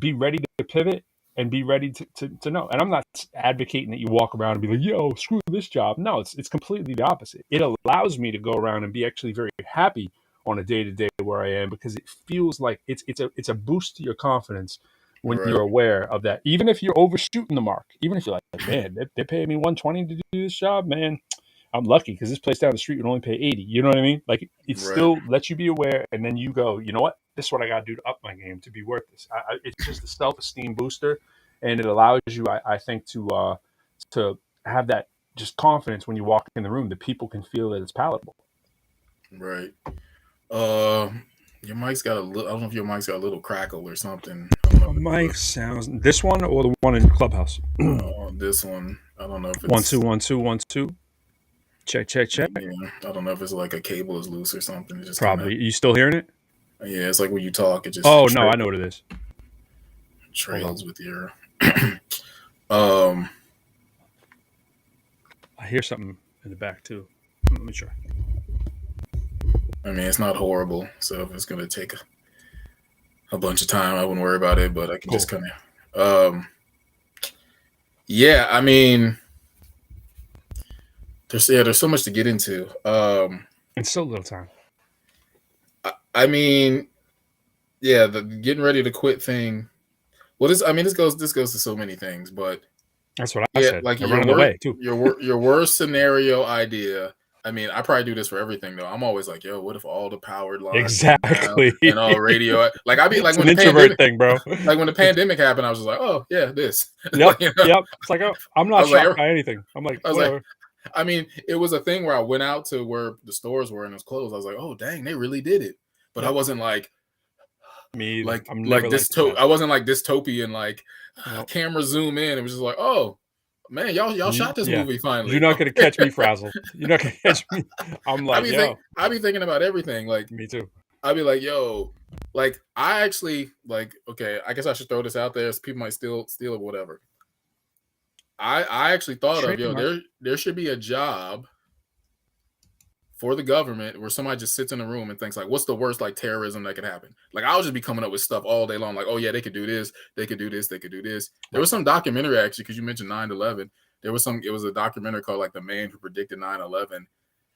pivot and be ready to know. And I'm not advocating that you walk around and be like, yo, screw this job. No, it's completely the opposite. It allows me to go around and be actually very happy on a day to day where I am, because it feels like it's a boost to your confidence when Right. you're aware of that. Even if you're overshooting the mark, even if you're like, man, they're paying me 120 to do this job, man, I'm lucky because this place down the street would only pay 80. You know what I mean? Like, it Right. still lets you be aware, and then you go, you know what? This is what I got to do to up my game to be worth this. It's just a self-esteem booster, and it allows you, I think, to have that just confidence when you walk in the room that people can feel that it's palatable. Right. Uh, your mic's got a little. I don't know if your mic's got a little crackle or something. I don't know if My mic sounds this one or the one in Clubhouse. this one. I don't know if One it's. two one two one two. Check check check. Yeah, I don't know if it's like a cable is loose or something. It just kind of. Probably. You still hearing it? Yeah, it's like when you talk, it just Oh no, I know what it is. Hold on. trails with your. um. I hear something in the back too. Let me try. I mean, it's not horrible, so if it's gonna take a bunch of time, I wouldn't worry about it. But I can Cool. just kind of. Yeah, I mean, there's so much to get into. It's still a little time. I mean, yeah, the getting ready to quit thing. Well, this goes to so many things, but That's what I yeah, said. like They're running away too. your worst scenario idea. I mean, I probably do this for everything though. I'm always like, yo, what if all the powered lines went down Exactly. and all radio? Like I'd be like It's when an the introvert pandemic, thing, bro. like when the pandemic happened, I was just like, oh yeah, this. Yep. You know? Yep. It's like, oh, I'm I not was like, shocked by anything. I'm like, I was whatever. like, I mean, it was a thing where I went out to where the stores were and it was closed. I was like, oh dang, they really did it. But I wasn't like Me either. like I'm never like I wasn't like dystopian, like Nope. camera zoom in. It was just like, oh man, y'all shot this movie finally. You're not gonna catch me frazzled. You're not gonna catch me. I'm like, I be thinking about everything. Like me too. I'd be like, yo, like I actually like, okay, I guess I should throw this out there so people might steal it, whatever. I actually thought of, yo, there should be a job for the government where somebody just sits in a room and thinks like, what's the worst like terrorism that could happen? Like I'll just be coming up with stuff all day long, like, oh yeah, they could do this, they could do this, they could do this. There was some documentary actually, because you mentioned 9/11. It was a documentary called like The Man Who Predicted 9/11.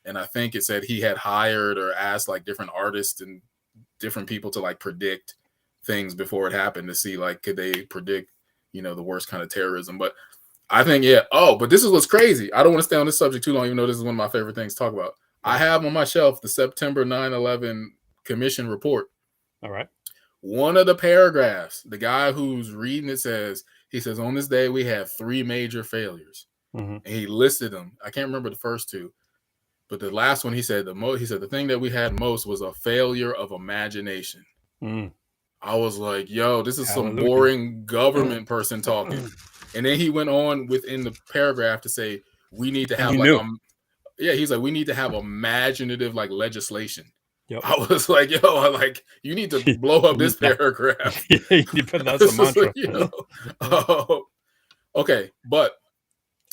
And I think it said he had hired or asked like different artists and different people to like predict things before it happened to see like could they predict, the worst kind of terrorism. But I think, yeah. Oh, but this is what's crazy. I don't want to stay on this subject too long, even though this is one of my favorite things to talk about. I have on my shelf the September 9/11 Commission report. All right. One of the paragraphs, the guy who's reading it says, on this day we have 3 major failures. Mm-hmm. And he listed them. I can't remember the first 2. But the last one, he said the thing that we had most was a failure of imagination. Mm. I was like, yo, this is Hallelujah. some boring government person talking. And then he went on within the paragraph to say, we need to have he's like, we need to have imaginative like legislation. Yep. I was like, yo, you need to blow up this paragraph. That's a mantra. Like, okay, but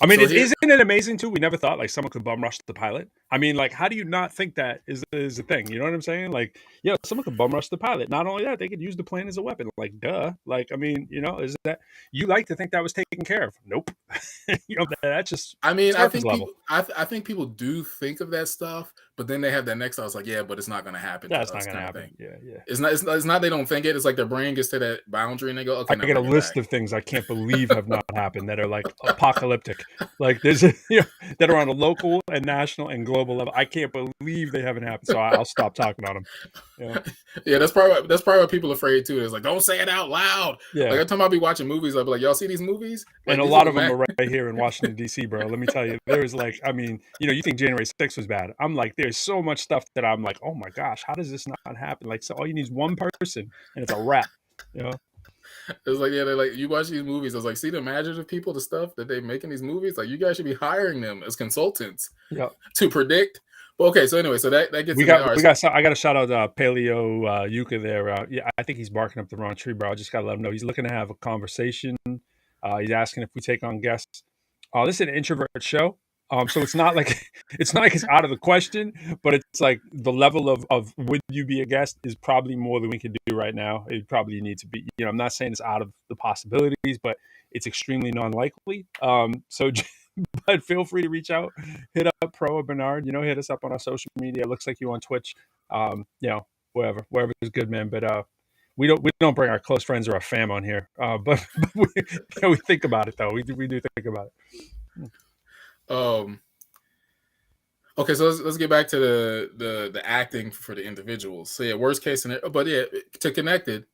I mean, isn't it amazing too? We never thought like someone could bum rush the pilot. I mean, like, how do you not think that is a thing? You know what I'm saying? Like, someone could bum rush the pilot. Not only that, they could use the plane as a weapon. Like, duh. Like, I mean, is that you like to think that was taken care of? Nope. That's just. I mean, I think people do think of that stuff, but then they have that next. I was like, yeah, but it's not going to happen. That's not going to happen. Yeah. It's not. They don't think it. It's like their brain gets to that boundary and they go, okay. I get a list of things I can't believe have not happened that are like apocalyptic. Like there's that are on a local and national and global level. I can't believe they haven't happened. So I'll stop talking about them. Yeah, that's probably what people are afraid too. It's like, don't say it out loud. Yeah. Like every time I'll be watching movies, I'll be like, y'all see these movies? Like, and a lot of them are right here in Washington, D.C., bro. Let me tell you, there's like, I mean, you think January 6th was bad. I'm like, there's so much stuff that I'm like, oh my gosh, how does this not happen? Like, so all you need is one person and it's a wrap. It's like, yeah, they're like, you watch these movies. I was like, see the imaginative people, the stuff that they make in these movies. Like, you guys should be hiring them as consultants to predict. But okay, so anyway, so that gets. I got to shout out Paleo Yuka there. Yeah, I think he's barking up the wrong tree, bro. I just got to let him know he's looking to have a conversation. He's asking if we take on guests. This is an introvert show. So it's not like it's out of the question, but it's like the level of would you be a guest is probably more than we can do right now. It probably needs to be. I'm not saying it's out of the possibilities, but it's extremely non-likely. So, but feel free to reach out, hit up Pro or Bernard. Hit us up on our social media. It looks like you on Twitch. Wherever is good, man. But we don't bring our close friends or our fam on here. But we think about it though. We do think about it. Okay, so let's get back to the acting for the individuals. So yeah, worst case scenario, but yeah, to connect it,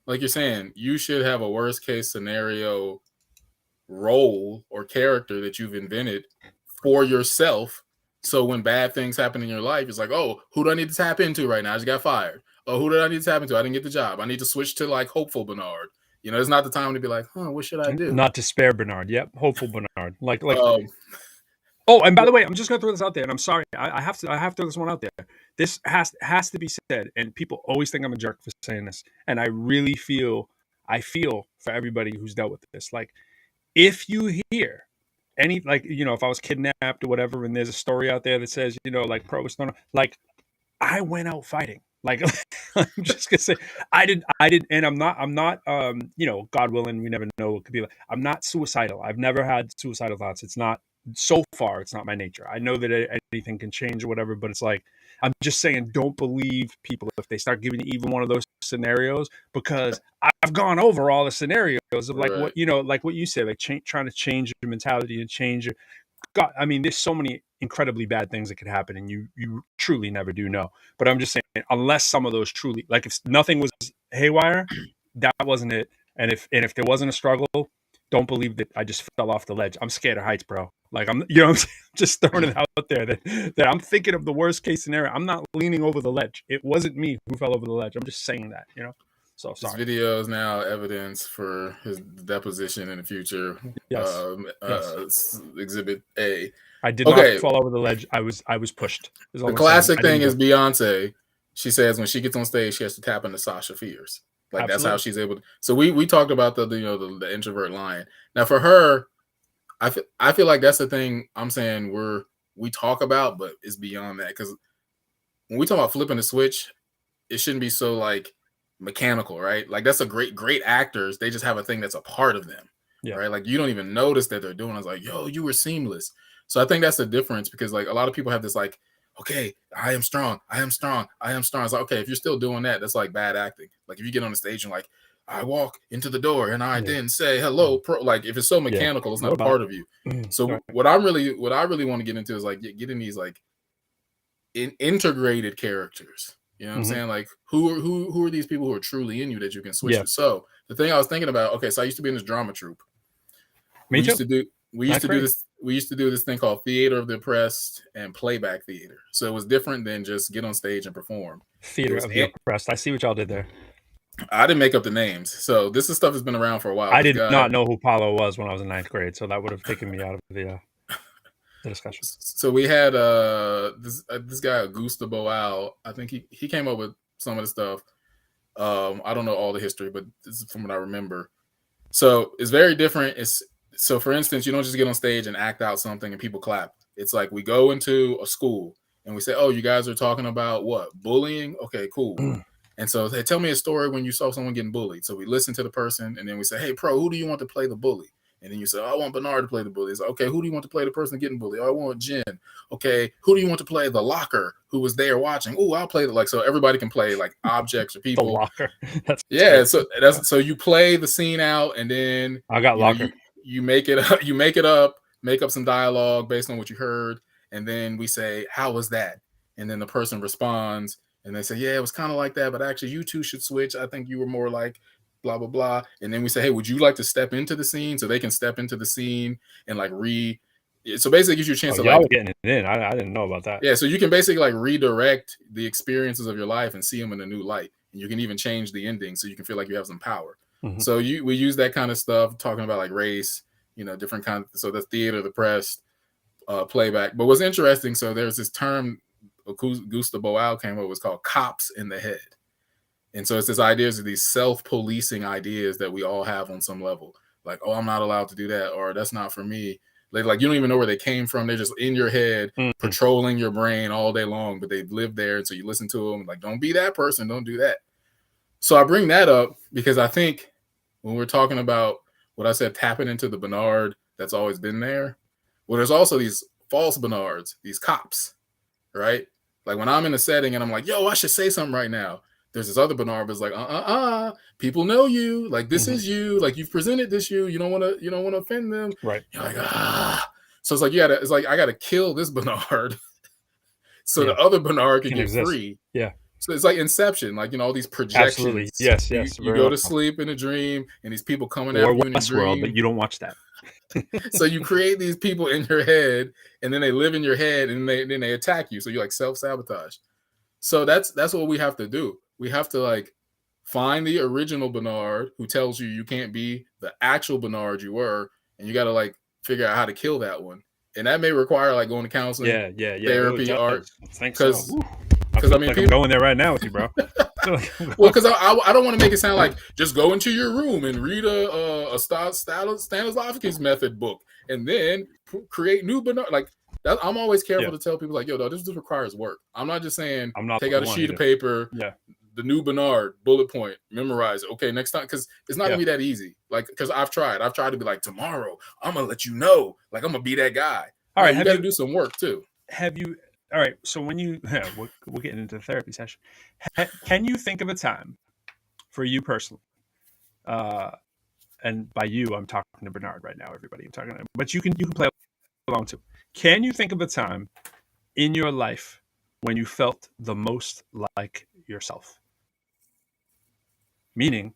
like you're saying, you should have a worst case scenario role or character that you've invented for yourself. So when bad things happen in your life, it's like, oh, who do I need to tap into right now? I just got fired. Oh, who did I need to tap into? I didn't get the job. I need to switch to like hopeful Bernard. It's not the time to be like, what should I do? Not despair Bernard. Yep, hopeful Bernard. Like. Oh, and by the way, I'm just gonna throw this out there, and I'm sorry, I have to throw this one out there. This has to be said, and people always think I'm a jerk for saying this, and I really feel for everybody who's dealt with this. Like, if you hear any, like, if I was kidnapped or whatever, and there's a story out there that says, like Pro was thrown, like, I went out fighting. Like, I'm just gonna say, I did, and I'm not, God willing, we never know what could be like. I'm not suicidal. I've never had suicidal thoughts. It's not, so far, it's not my nature. I know that anything can change or whatever, but it's like, I'm just saying, don't believe people if they start giving you even one of those scenarios, because I've gone over all the scenarios of like right. like what you said, like trying to change your mentality and change your, God, I mean, there's so many incredibly bad things that could happen, and you truly never do know. But I'm just saying, unless some of those truly, like, if nothing was haywire, that wasn't it. And if there wasn't a struggle, don't believe that I just fell off the ledge. I'm scared of heights, bro. Like, I'm just throwing it out there that I'm thinking of the worst case scenario. I'm not leaning over the ledge. It wasn't me who fell over the ledge. I'm just saying that, So sorry. This video is now evidence for his deposition in the future. Yes. Exhibit A. I did not fall over the ledge. I was pushed. The classic thing is Beyonce. She says when she gets on stage, she has to tap into Sasha Fierce. Like, absolutely. That's how she's able to. So we talked about the introvert line. Now for her, I feel like that's the thing I'm saying we talk about, but it's beyond that, because when we talk about flipping the switch, it shouldn't be so like mechanical, right? Like, that's a great actors. They just have a thing that's a part of them, right? Like, you don't even notice that they're doing it. It's like, yo, you were seamless. So I think that's the difference, because like a lot of people have this like, okay, I am strong. It's like, okay, if you're still doing that, that's like bad acting. Like, if you get on the stage and like, I walk into the door and I then say hello, Pro. Like, if it's so mechanical, it's not part of you. So what I really want to get into is like getting these like integrated characters. You know what I'm saying? Like, who are these people who are truly in you that you can switch to? So the thing I was thinking about, okay, so I used to be in this drama troupe. We used to do this thing called theater of the oppressed and playback theater. So it was different than just get on stage and perform. Theater of the oppressed. I see what y'all did there. I didn't make up the names. So this stuff has been around for a while. I did not know who Paulo was when I was in 9th grade, so that would have taken me out of the discussion. So we had this guy Augusto Boal. I think he came up with some of the stuff. I don't know all the history, but this is from what I remember. So it's very different. So for instance, you don't just get on stage and act out something and people clap. It's like we go into a school and we say, oh, you guys are talking about what? Bullying? Okay, cool. And so they tell me a story when you saw someone getting bullied. So we listen to the person and then we say, hey, Pro, who do you want to play the bully? And then you say, oh, I want Bernard to play the bully. It's like, okay, who do you want to play the person getting bullied? Oh, I want Jen. Okay, who do you want to play the locker who was there watching? Oh, I'll play so everybody can play like objects or people. The locker. So you play the scene out, and then I got locker. You make it up. You make it up. Make up some dialogue based on what you heard, and then we say, how was that? And then the person responds, and they say, yeah, it was kind of like that, but actually you two should switch. I think you were more like blah, blah, blah. And then we say, hey, would you like to step into the scene? So they can step into the scene and like so basically it gives you a chance to y'all getting it in. I didn't know about that. Yeah. So you can basically like redirect the experiences of your life and see them in a new light. And you can even change the ending so you can feel like you have some power. So we use that kind of stuff, talking about like race, different kind of, so the theater, the press, playback. But what's interesting, so there's this term Augusto Boal came up with, was called cops in the head. And so it's this ideas of these self-policing ideas that we all have on some level. Like, oh, I'm not allowed to do that, or that's not for me. Like you don't even know where they came from. They're just in your head, Mm-hmm. patrolling your brain all day long. But they've lived there, and so you listen to them. Like, don't be that person. Don't do that. So I bring that up because I think when we're talking about what I said, tapping into the Bernard that's always been there. Well, there's also these false Bernards, these cops, right? Like when I'm in a setting and I'm like, yo, I should say something right now. There's this other Bernard that's like, people know you. Like this is you. Like you've presented this you don't want to offend them. Right. You're like, So it's like it's like I gotta kill this Bernard so the other Bernard can get exist. free. Yeah. So it's like Inception, like all these projections. Absolutely. Yes. You go to sleep in a dream, and these people coming or after you in a dream. Westworld, but you don't watch that. So you create these people in your head, and then they live in your head, and then they attack you. So you like self-sabotage. So that's what we have to do. We have to like find the original Bernard who tells you can't be the actual Bernard you were, and you got to like figure out how to kill that one. And that may require like going to counseling, therapy, art. Because I mean, I'm going there right now with you, bro. Well, because I don't want to make it sound like just go into your room and read a Stanislavski's method book and then create new Bernard. Like that, I'm always careful to tell people like, yo, no, this requires work. I'm not just saying take out a sheet of paper, the new Bernard bullet point, memorize it. Okay, next time, because it's not gonna be that easy. Like, because I've tried to be like, tomorrow I'm gonna let you know, like I'm gonna be that guy. All right, you got to do some work too. Have you? All right, so when you we're getting into the therapy session, can you think of a time for you personally? And by you, I'm talking to Bernard right now. Everybody, I'm talking to him, but you can play along too. Can you think of a time in your life when you felt the most like yourself? Meaning,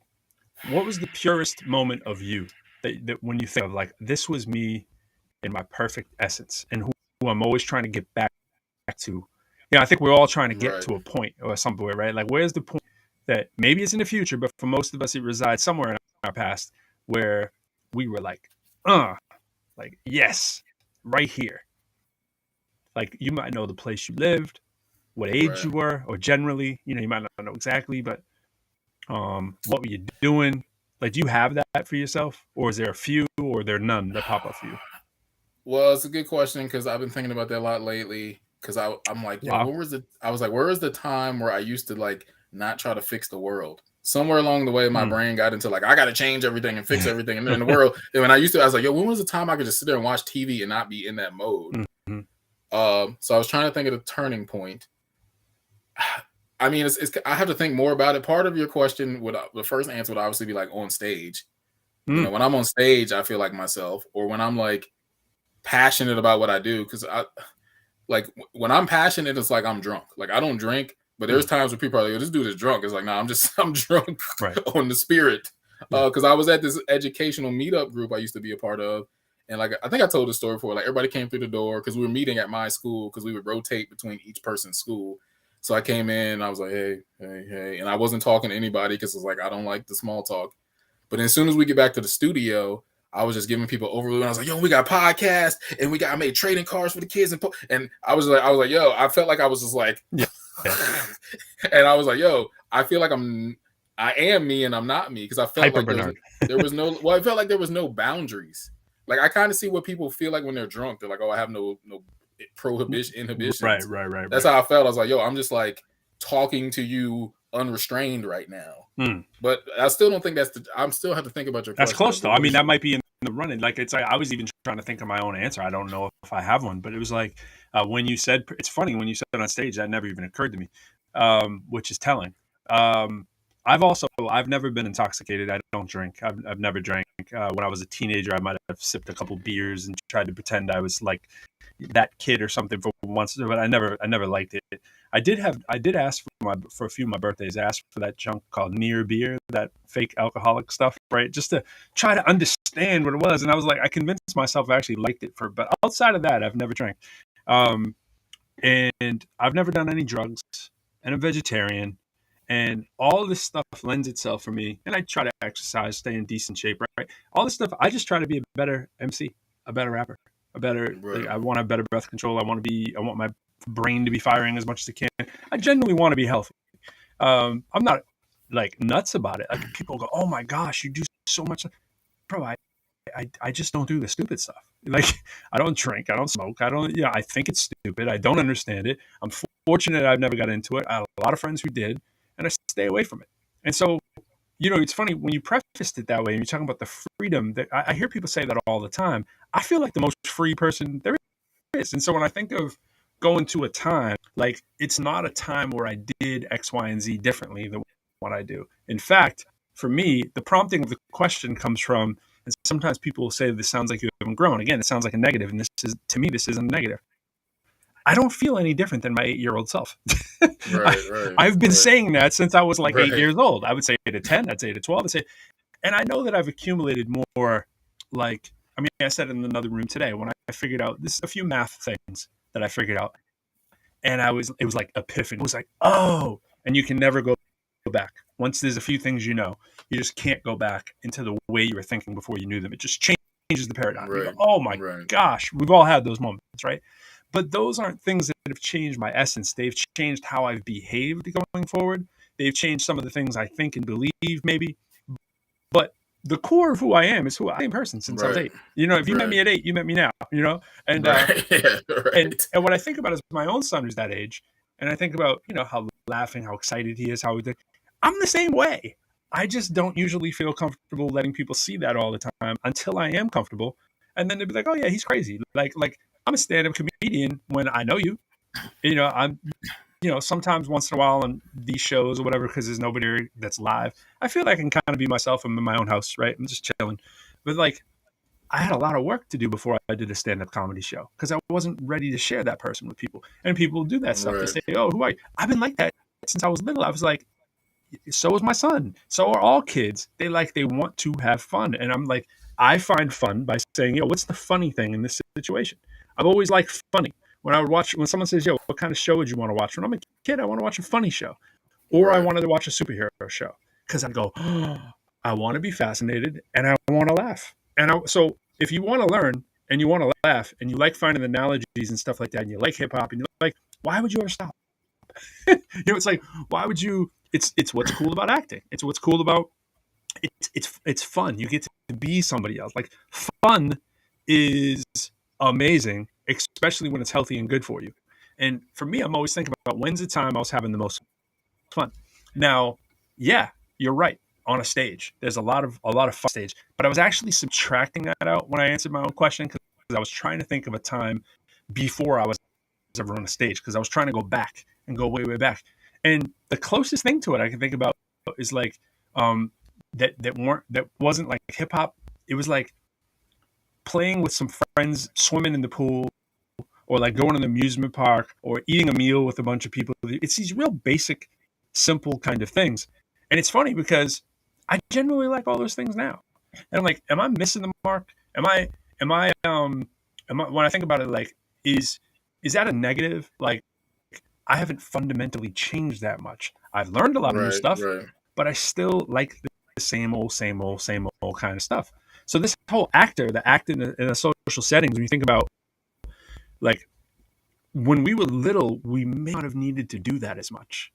what was the purest moment of you that when you think of like, this was me in my perfect essence and who I'm always trying to get back to? I think we're all trying to get to a point or somewhere, right? Like, where's the point that maybe it's in the future, but for most of us, it resides somewhere in our past where we were like, like, yes, right here. Like, you might know the place you lived, what age you were, or generally, you might not know exactly, but what were you doing? Like, do you have that for yourself, or is there a few, or are there none that pop up for you? Well, it's a good question because I've been thinking about that a lot lately. Because I'm like, wow. where was the time where I used to like not try to fix the world? Somewhere along the way, my brain got into like, I got to change everything and fix everything in the world. And when I was like, yo, when was the time I could just sit there and watch TV and not be in that mode? So I was trying to think of the turning point. I mean, I have to think more about it. Part of your question the first answer would obviously be like on stage. When I'm on stage, I feel like myself, or when I'm like passionate about what I do, because like when I'm passionate, it's like I'm drunk. Like I don't drink, but there's times where people are like, yo, this dude is drunk. It's like, nah, I'm drunk on the spirit. Because I was at this educational meetup group I used to be a part of. And like, I think I told the story before, like everybody came through the door because we were meeting at my school because we would rotate between each person's school. So I came in and I was like, hey. And I wasn't talking to anybody because it's like, I don't like the small talk. But as soon as we get back to the studio, I was just giving people overview. And I was like, yo, we got podcasts and I made trading cards for the kids. And I was like, yo, I felt like I was just like, and I was like, yo, I feel like I am me and I'm not me. Cause I felt like there was no, well, I felt like there was no boundaries. Like I kind of see what people feel like when they're drunk. They're like, oh, I have no inhibitions. Right. That's how I felt. I was like, yo, I'm just like talking to you unrestrained right now. But I still don't think I'm still have to think about your question. That's close though. I mean, that might be in the running. Like it's like I was even trying to think of my own answer. I don't know if I have one, but it was like when you said, it's funny when you said it on stage, that never even occurred to me, which is telling. I've never been intoxicated. I don't drink. I've never drank. When I was a teenager, I might have sipped a couple beers and tried to pretend I was like that kid or something for once, but I never liked it. I did ask for a few of my birthdays. I asked for that junk called near beer, that fake alcoholic stuff, right? Just to try to understand what it was. And I was like, I convinced myself I actually liked it but outside of that, I've never drank. And I've never done any drugs, and I'm vegetarian. And all this stuff lends itself for me. And I try to exercise, stay in decent shape, right? All this stuff, I just try to be a better MC, a better rapper, like, I want to have better breath control. I want my brain to be firing as much as it can. I genuinely want to be healthy. I'm not like nuts about it. Like people go, oh my gosh, you do so much. Bro, I just don't do the stupid stuff. Like, I don't drink, I don't smoke, I don't, I think it's stupid. I don't understand it. I'm fortunate I've never got into it. I have a lot of friends who did, and I stay away from it. And so, it's funny when you prefaced it that way and you're talking about the freedom that I hear people say that all the time. I feel like the most free person there is. And so when I think of going to a time, like, it's not a time where I did X, Y, and Z differently than what I do. In fact, for me, the prompting of the question comes from, and sometimes people will say this sounds like you haven't grown. Again, it sounds like a negative, and to me, this isn't a negative. I don't feel any different than my 8-year-old self. I've been saying that since I was like 8 years old. I would say it at 10, I'd say it at 12, and I know that I've accumulated more, like, I mean, I said in another room today when I figured out this, a few math things that I figured out, and it was like epiphany. It was like, oh, and you can never go back. Once there's a few things, you just can't go back into the way you were thinking before you knew them. It just changes the paradigm. You go, oh my gosh, we've all had those moments, right? But those aren't things that have changed my essence. They've changed how I've behaved going forward. They've changed some of the things I think and believe, maybe. But the core of who I am is who I am, person since I was 8. If you met me at 8, you met me now. And and what I think about is my own son who's that age, and I think about how laughing, how excited he is, how I'm the same way. I just don't usually feel comfortable letting people see that all the time until I am comfortable, and then they'll be like, "Oh yeah, he's crazy." Like I'm a stand-up comedian when I know you. I'm sometimes once in a while on these shows or whatever, because there's nobody that's live, I feel like I can kind of be myself. I'm in my own house, right? I'm just chilling. But like, I had a lot of work to do before I did a stand-up comedy show because I wasn't ready to share that person with people. And people do that stuff. They say, "Oh, who are you?" I've been like that since I was little. I was like, so is my son. So are all kids. They want to have fun. And I'm like, I find fun by saying, "Yo, what's the funny thing in this situation?" I've always liked funny. When someone says, "Yo, what kind of show would you want to watch?" When I'm a kid, I want to watch a funny show, or I wanted to watch a superhero show because I'd go, oh, I want to be fascinated and I want to laugh. So if you want to learn and you want to laugh and you like finding analogies and stuff like that, and you like hip hop and you're like, why would you ever stop? It's like, why would you? It's what's cool about acting. It's what's cool about it's fun. You get to be somebody else. Like, fun is amazing, especially when it's healthy and good for you. And for me, I'm always thinking about when's the time I was having the most fun. Now, yeah, you're right. On a stage, there's a lot of fun stage, but I was actually subtracting that out when I answered my own question because I was trying to think of a time before I was ever on a stage, because I was trying to go back and go way, way back. And the closest thing to it I can think about is like that wasn't like hip hop. It was like playing with some friends, swimming in the pool, or like going to the amusement park, or eating a meal with a bunch of people. It's these real basic, simple kind of things. And it's funny because I generally like all those things now. And I'm like, am I missing the mark? Am I when I think about it, like, is that a negative? Like, I haven't fundamentally changed that much. I've learned a lot of new stuff, but I still like the same old kind of stuff. So this whole the act in a social settings, when you think about, like, when we were little, we may not have needed to do that as much.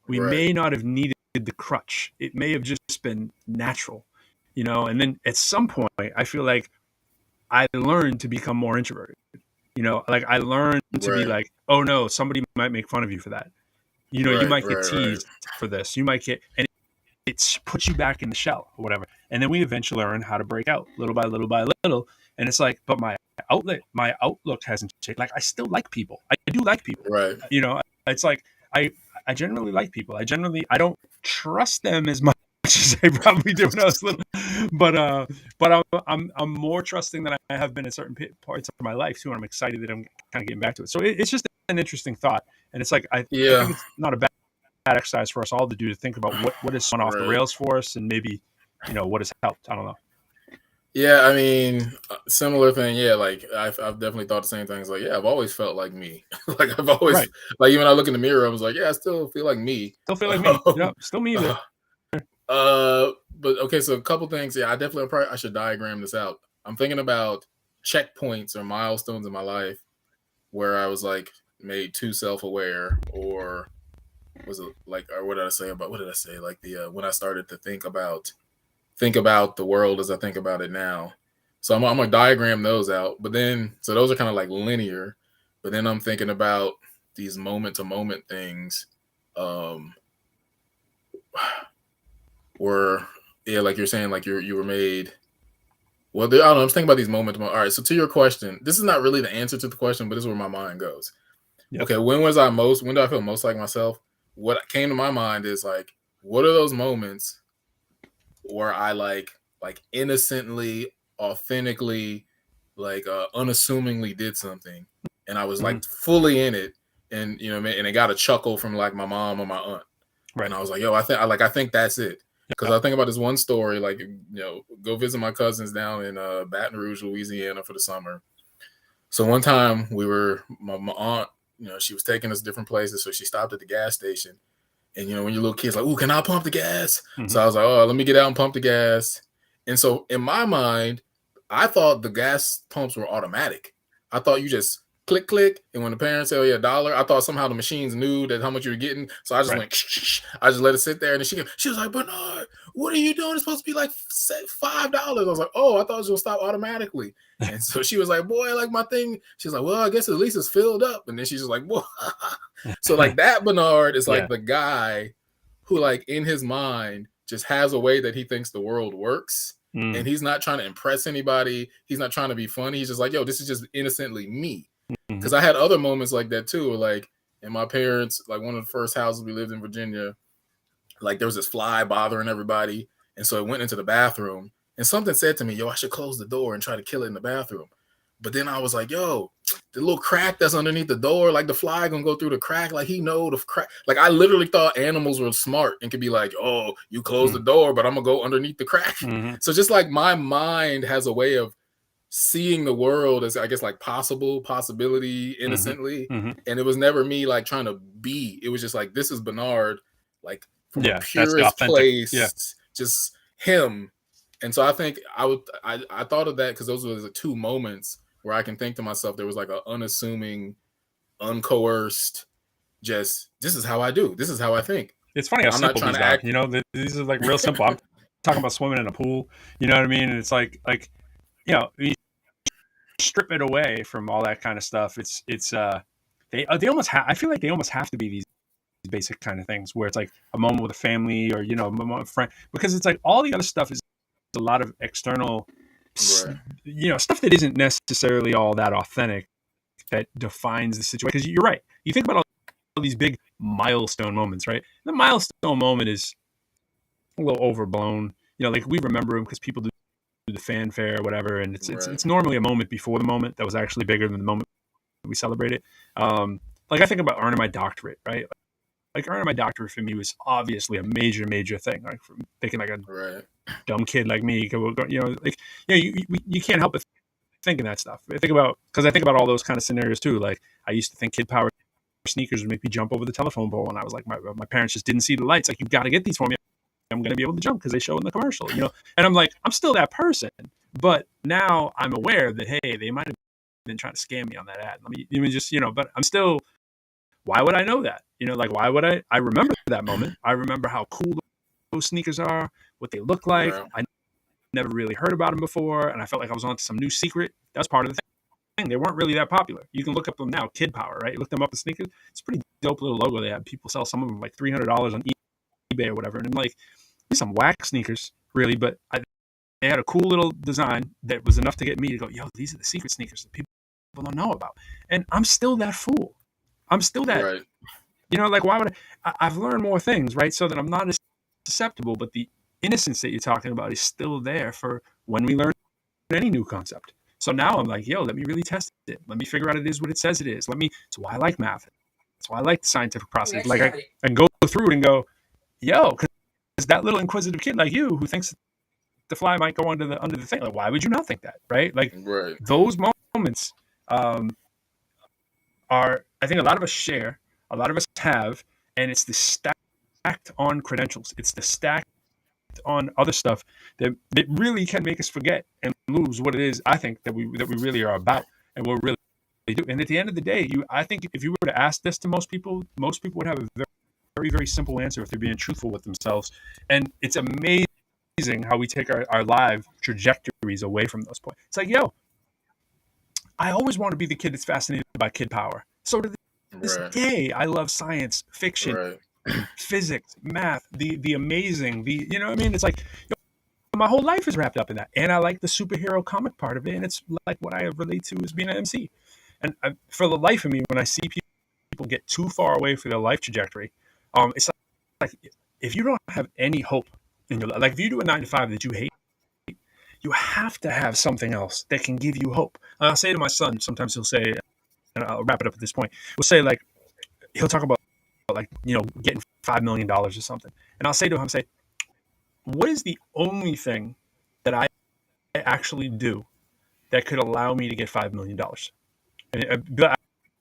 We may not have needed the crutch. It may have just been natural, and then at some point I feel like I learned to become more introverted. Like, I learned to be like, oh no, somebody might make fun of you for that. You might get teased for this. You might get, and it puts you back in the shell or whatever. And then we eventually learn how to break out little by little by little. And it's like, but my outlook hasn't changed. Like, I still like people. I do like people. Right. It's like, I generally like people. I don't trust them as much as I probably did when I was little, but I'm more trusting than I have been at certain parts of my life too, and I'm excited that I'm kind of getting back to it. So it's just an interesting thought, and it's like I think it's not a bad exercise for us all to do, to think about what has gone off the rails for us, and maybe what has helped. I don't know. Yeah, I mean, similar thing. Yeah, like I've definitely thought the same things. Like, yeah, I've always felt like me. Like, I've always like, even when I look in the mirror, I was like, yeah, I still feel like me. Still feel like me. Yeah, still me. But okay, so a couple things. Yeah, I should diagram this out. I'm thinking about checkpoints or milestones in my life where I was like made too self-aware, or was it like, or what did I say? Like, the when I started to think about the world as I think about it now. So I'm gonna diagram those out. But then, so those are kind of like linear. But then I'm thinking about these moment to moment things, um, where yeah, like you're saying, like you were made. Well, I don't know. I'm thinking about these moments. All right. So to your question, this is not really the answer to the question, but this is where my mind goes. Yep. Okay, when was I most? When do I feel most like myself? What came to my mind is like, what are those moments where I like innocently, authentically, like unassumingly did something, and I was like fully in it, and you know, and it got a chuckle from like my mom or my aunt, Right. and I was like, yo, I think that's it. Because Yep. I think about this one story, like, you know, go visit my cousins down in Baton Rouge, Louisiana for the summer. So one time my aunt, you know, she was taking us different places. So she stopped at the gas station. And, you know, when your little kid's like, ooh, can I pump the gas? So I was like, oh, let me get out and pump the gas. And so in my mind, I thought the gas pumps were automatic. I thought you just click, click. And when the parents say, oh, yeah, $1, I thought somehow the machines knew that how much you were getting. So I just went, shh. I just let it sit there. And then she was like, Bernard, what are you doing? It's supposed to be like $5. I was like, oh, I thought it was going to stop automatically. And so she was like, boy, like my thing. She's like, well, I guess at least it's filled up. And then she's just like, whoa. So like that Bernard is like the guy who like in his mind just has a way that he thinks the world works. And he's not trying to impress anybody. He's not trying to be funny. He's just like, yo, this is just innocently me. Because I had other moments like that too. Like in my parents, like one of the first houses we lived in Virginia, like there was this fly bothering everybody. And so it went into the bathroom. And something said to me, yo, I should close the door and try to kill it in the bathroom. But then I was like, yo, the little crack that's underneath the door, like the fly gonna go through the crack. Like he know the crack. Like I literally thought animals were smart and could be like, oh, you close the door, but I'm gonna go underneath the crack. So just like my mind has a way of seeing the world as I guess like possibility, innocently. And it was never me like trying to be. It was just like this is Bernard, like from a purest place, just him. And so I think I thought of that because those were the two moments where I can think to myself there was like an unassuming, uncoerced, just this is how I do. This is how I think. It's funny how simple these are. You know, these are like real simple. I'm talking about swimming in a pool. You know what I mean? And it's like you know, you strip it away from all that kind of stuff. They almost I feel like they almost have to be these basic kind of things where it's like a moment with a family or you know a moment with a friend, because it's like all the other stuff is a lot of external, you know, stuff that isn't necessarily all that authentic that defines the situation. Because you're right. You think about all these big milestone moments, right? The milestone moment is a little overblown. You know, like we remember them because people do the fanfare or whatever, and it's normally a moment before the moment that was actually bigger than the moment we celebrate it. Like I think about earning my doctorate, right? Like earning my doctorate for me was obviously a major thing. Like from thinking like a dumb kid like me, you know, like you can't help but thinking that stuff. I think about all those kind of scenarios too. Like I used to think Kid Power sneakers would make me jump over the telephone pole, and I was like, my parents just didn't see the lights. Like you got to get these for me. I'm going to be able to jump because they show in the commercial, you know. And I'm like, I'm still that person, but now I'm aware that hey, they might have been trying to scam me on that ad. Let me just, you know, but I'm still. Why would I know that? You know, like why would I remember that moment. I remember how cool those sneakers are, what they look like. I never really heard about them before, and I felt like I was onto some new secret. That's part of the thing. They weren't really that popular. You can look up them now, Kid Power, right? You look them up, the sneakers. It's a pretty dope little logo they have. People sell some of them like $300 on eBay or whatever, and I'm like, these some whack sneakers, really, but they had a cool little design that was enough to get me to go, yo, these are the secret sneakers that people don't know about, and I'm still that fool. I'm still that, you know, like why would I've learned more things, right? So that I'm not as susceptible, but the innocence that you're talking about is still there for when we learn any new concept. So now I'm like, yo, let me really test it. Let me figure out it is what it says it is. That's why I like math. That's why I like the scientific process. Like I can go through it and go, yo, because that little inquisitive kid like you who thinks the fly might go under the thing, like why would you not think that, right? Like those moments are, I think a lot of us share, a lot of us have, and it's the stacked on credentials. It's the stacked on other stuff that really can make us forget and lose what it is, I think, that we really are about and what we really do. And at the end of the day, I think if you were to ask this to most people would have a very, very simple answer if they're being truthful with themselves. And it's amazing how we take our life trajectories away from those points. It's like, yo, I always want to be the kid that's fascinated by kid power. So to this Right. day, I love science, fiction, Right. physics, math, the amazing, you know what I mean? It's like, you know, my whole life is wrapped up in that. And I like the superhero comic part of it. And it's like what I relate to as being an MC. And for the life of me, when I see people get too far away from their life trajectory, it's like if you don't have any hope in your life, like if you do a 9 to 5 that you hate, you have to have something else that can give you hope. And I'll say to my son, sometimes he'll say, and I'll wrap it up at this point, we'll say like, he'll talk about like, you know, getting $5 million or something. And I'll say to him, say, what is the only thing that I actually do that could allow me to get $5 million? And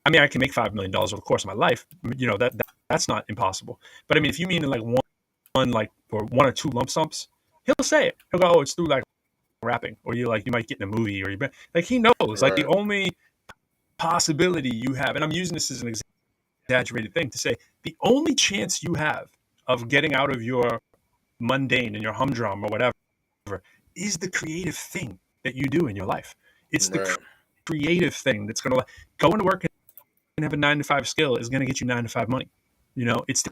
I mean, I can make $5 million over the course of my life. You know, that's not impossible. But I mean, if you mean like one like, or one or two lump sums, he'll say it. He'll go, oh, it's through like rapping, or you might get in a movie, or like, he knows like the Right. only possibility you have, and I'm using this as an exaggerated thing to say, the only chance you have of getting out of your mundane and your humdrum or whatever is the creative thing that you do in your life. It's the Right. creative thing that's going to go into work and have a 9 to 5 skill is going to get you 9 to 5 money. You know, it's the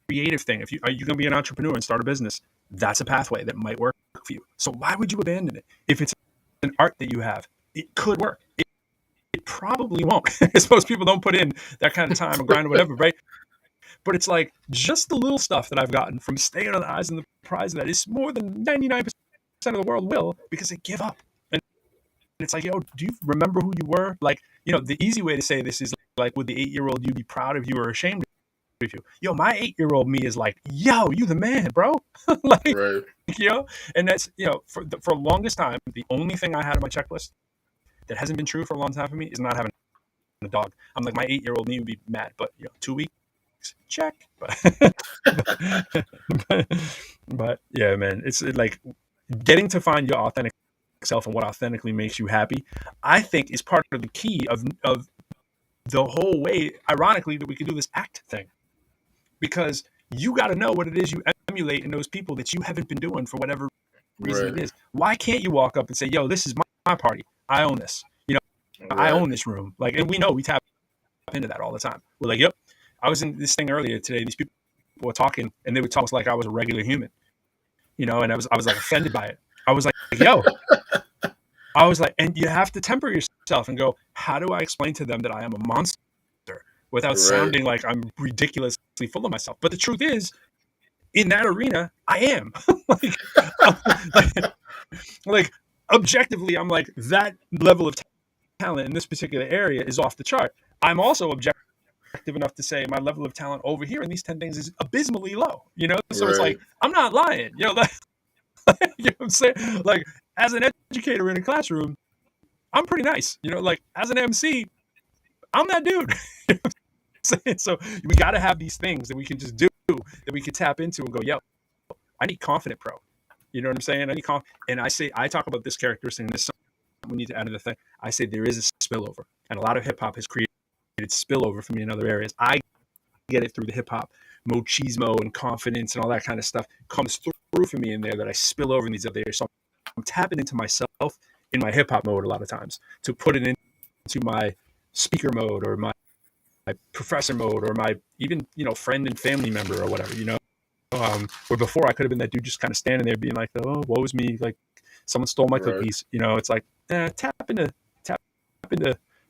creative thing. If you are you going to be an entrepreneur and start a business, that's a pathway that might work for you. So why would you abandon it? If it's an art that you have, it could work. It probably won't. I suppose people don't put in that kind of time or grind or whatever, right? But it's like just the little stuff that I've gotten from staying on the eyes and the prize of that is more than 99% of the world will, because they give up. And it's like, yo, do you remember who you were? Like, you know, the easy way to say this is like, would the 8-year-old you be proud of you or ashamed of you? Yo, my 8-year-old me is like, yo, you the man, bro. Like, Right. you know, and that's, you know, for the longest time, the only thing I had on my checklist that hasn't been true for a long time for me is not having a dog. I'm like, my 8-year-old me would be mad, but, you know, 2 weeks, check. But yeah, man, it's like getting to find your authentic self and what authentically makes you happy, I think is part of the key of the whole way, ironically, that we can do this act thing. Because you got to know what it is you emulate in those people that you haven't been doing for whatever reason Right. it is. Why can't you walk up and say, yo, this is my party. I own this. You know, I Right. own this room. Like, and we know we tap into that all the time. We're like, yep. I was in this thing earlier today. These people were talking and they would talk like I was a regular human, you know, and I was like offended by it. I was like, yo, I was like, and you have to temper yourself and go, how do I explain to them that I am a monster without Right. sounding like I'm ridiculously full of myself? But the truth is, in that arena, I am. like, like, objectively, I'm like, that level of talent in this particular area is off the chart. I'm also objective enough to say my level of talent over here in these 10 things is abysmally low, you know? So it's Right. like, I'm not lying, you know, like, you know what I'm saying? Like, as an educator in a classroom, I'm pretty nice, you know, like as an MC, I'm that dude. You know what I'm saying? So we got to have these things that we can just do, that we can tap into and go, yo, I need confident pro. You know what I'm saying? I need and I talk about this characteristic, and this we need to add to the thing. I say there is a spillover, and a lot of hip hop has created spillover for me in other areas. I get it through the hip hop machismo and confidence and all that kind of stuff comes through for me in there that I spill over in these other areas. So I'm tapping into myself in my hip hop mode a lot of times to put it into my speaker mode or my professor mode or my even, you know, friend and family member or whatever, you know. Where before I could have been that dude just kind of standing there being like, oh, woe is me, like someone stole my Right. cookies, you know. It's like, tap into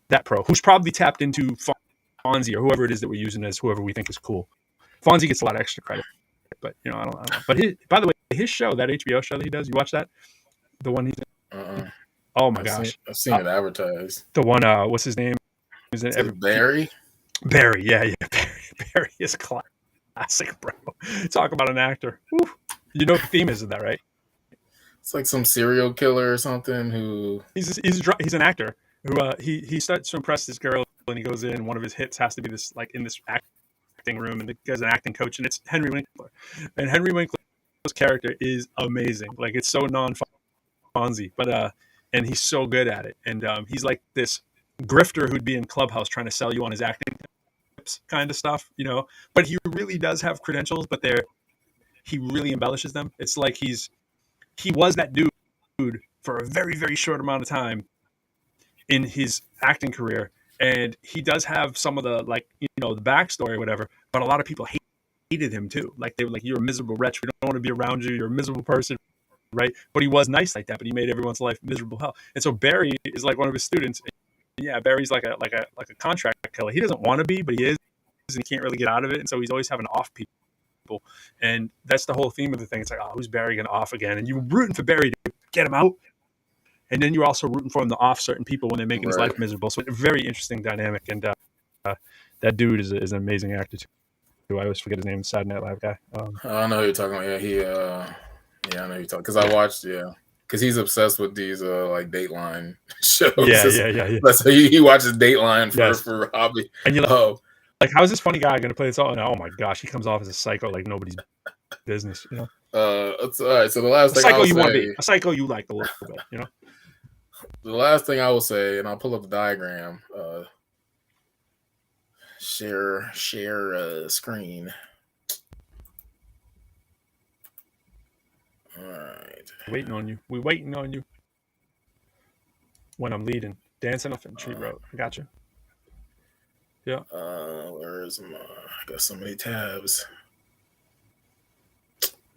that pro who's probably tapped into Fonzie or whoever it is that we're using as whoever we think is cool. Fonzie gets a lot of extra credit, but you know, I don't know. But by the way, his show, that HBO show that he does, you watch that? The one he's in? Uh-uh. Oh my gosh, I've seen it advertised. the one, what's his name? Is it Is it Barry? Barry? Yeah, Barry is classic, bro. Talk about an actor. Whew. You know what the theme is of that, right? It's like some serial killer or something who. He's an actor who he starts to impress this girl, and he goes in. One of his hits has to be this, like in this acting room, and the guy's an acting coach, and it's Henry Winkler. And Henry Winkler's character is amazing. Like, it's so non-Fonzie, but and he's so good at it. And he's like this grifter who'd be in Clubhouse trying to sell you on his acting tips kind of stuff, you know. But he really does have credentials, but he really embellishes them. It's like he was that dude for a very, very short amount of time in his acting career. And he does have some of the, like, the backstory or whatever, but a lot of people hated him too. Like, they were like, you're a miserable wretch. We don't want to be around you. You're a miserable person, right? But he was nice like that, but he made everyone's life miserable hell. And so Barry is like one of his students. Yeah, Barry's like a contract killer. He doesn't want to be, but he is, and he can't really get out of it. And so he's always having off people. And that's the whole theme of the thing. It's like, oh, who's Barry going to off again? And you're rooting for Barry to get him out. And then you're also rooting for him to off certain people when they're making his life miserable. So it's a very interesting dynamic. And that dude is an amazing actor too. I always forget his name, the Saturday Night Live guy. I know who you're talking about. I know who you're talking, because I watched, because he's obsessed with these like Dateline shows. Yeah. So he watches Dateline for hobby. And you're like, like, how's this funny guy going to play this all? And oh my gosh, he comes off as a psycho like nobody's business. It's all right. So the last thing a psycho you want to be, a psycho you like a little bit. The last thing I will say, and I'll pull up the diagram. Share screen. All right. Waiting on you. We're waiting on you. When I'm leading, dancing off in Tree Road. I got you. Yeah. Where is my? I got so many tabs.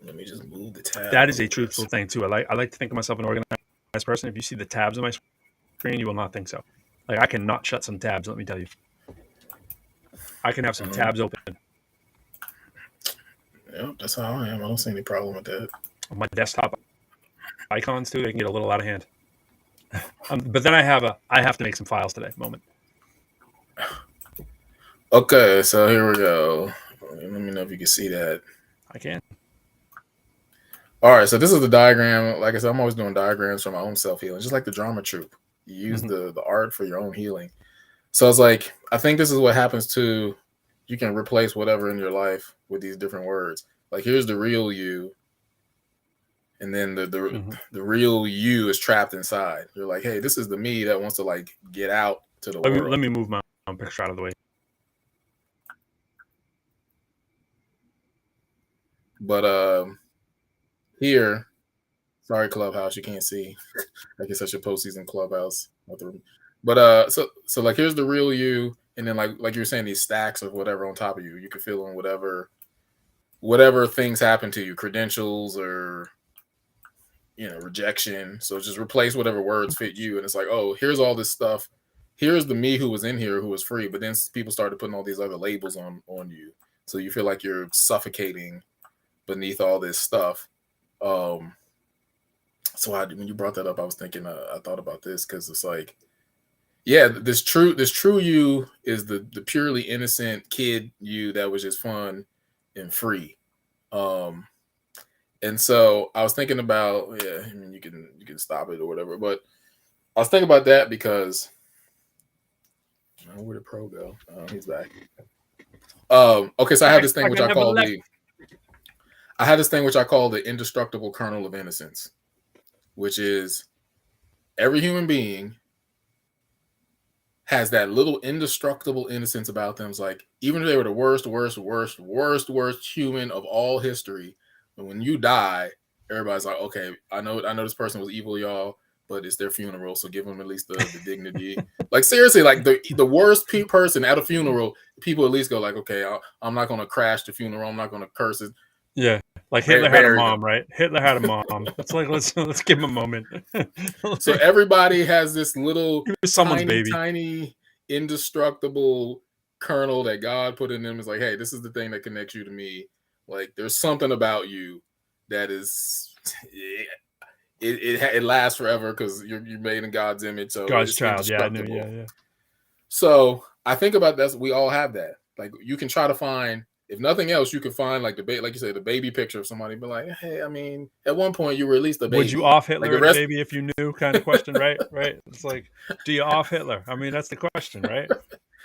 Let me just move the tab. That is a truthful thing too. I like to think of myself an organized person. If you see the tabs on my screen, you will not think so. Like, I cannot shut some tabs. Let me tell you. I can have some tabs open. Yep, that's how I am. I don't see any problem with that. On my desktop icons too, they can get a little out of hand. But then I have to make some files today. Moment. Okay, so here we go. Let me know if you can see that. I can. All right, so this is the diagram. Like I said, I'm always doing diagrams for my own self-healing, just like the drama troupe. You use the art for your own healing. So it's like, I think this is what happens to, you can replace whatever in your life with these different words. Like, here's the real you, and then the real you is trapped inside. You're like, hey, this is the me that wants to, like, get out to the world. Let me move my picture out of the way. But here, sorry, Clubhouse, you can't see. Like, it's such a postseason Clubhouse. But so like, here's the real you, and then like you were saying, these stacks of whatever on top of you. You can fill in whatever things happen to you, credentials or rejection. So just replace whatever words fit you, and it's like, oh, here's all this stuff. Here's the me who was in here, who was free, but then people started putting all these other labels on you, so you feel like you're suffocating beneath all this stuff. So when you brought that up, I was thinking, I thought about this, because it's like, yeah, this true you is the purely innocent kid you that was just fun and free. And so I was thinking about, I mean, you can stop it or whatever, but I was thinking about that because, where did Pro go? He's back. Okay, so I have this thing which I call the indestructible kernel of innocence, which is every human being has that little indestructible innocence about them. It's like, even if they were the worst human of all history, but when you die, everybody's like, okay, I know this person was evil, y'all, but it's their funeral, so give them at least the dignity. Like, seriously, like the worst person at a funeral, people at least go like, okay, I'm not going to crash the funeral. I'm not going to curse it. Yeah, like Hitler had a mom, right? Hitler had a mom. It's like, let's give him a moment. So everybody has this little someone's tiny indestructible kernel that God put in them. Is like, hey, this is the thing that connects you to me. Like, there's something about you that is, it lasts forever because you're made in God's image. So God's child, yeah, I knew, yeah. So I think about that. We all have that. Like, you can try to find, if nothing else, you can find like like you said, the baby picture of somebody. But like, hey, I mean, at one point you were at least a baby. Would you off Hitler like baby if you knew? Kind of question, right? Right. It's like, do you off Hitler? I mean, that's the question, right?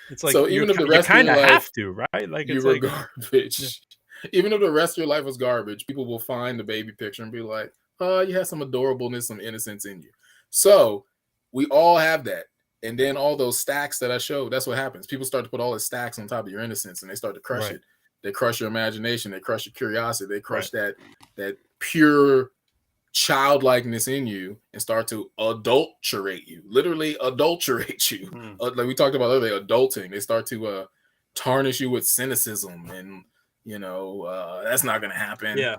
It's like, so even if the rest you kind of of your life, have to, right? Like, you it's were like garbage. Yeah. Even if the rest of your life was garbage, people will find the baby picture and be like, oh, you have some adorableness, some innocence in you. So we all have that. And then all those stacks that I showed, that's what happens. People start to put all the stacks on top of your innocence, and they start to crush it. They crush your imagination. They crush your curiosity. They crush that pure childlikeness in you and start to adulterate you, literally adulterate you. Like we talked about earlier, adulting. They start to tarnish you with cynicism, and that's not going to happen. Yeah.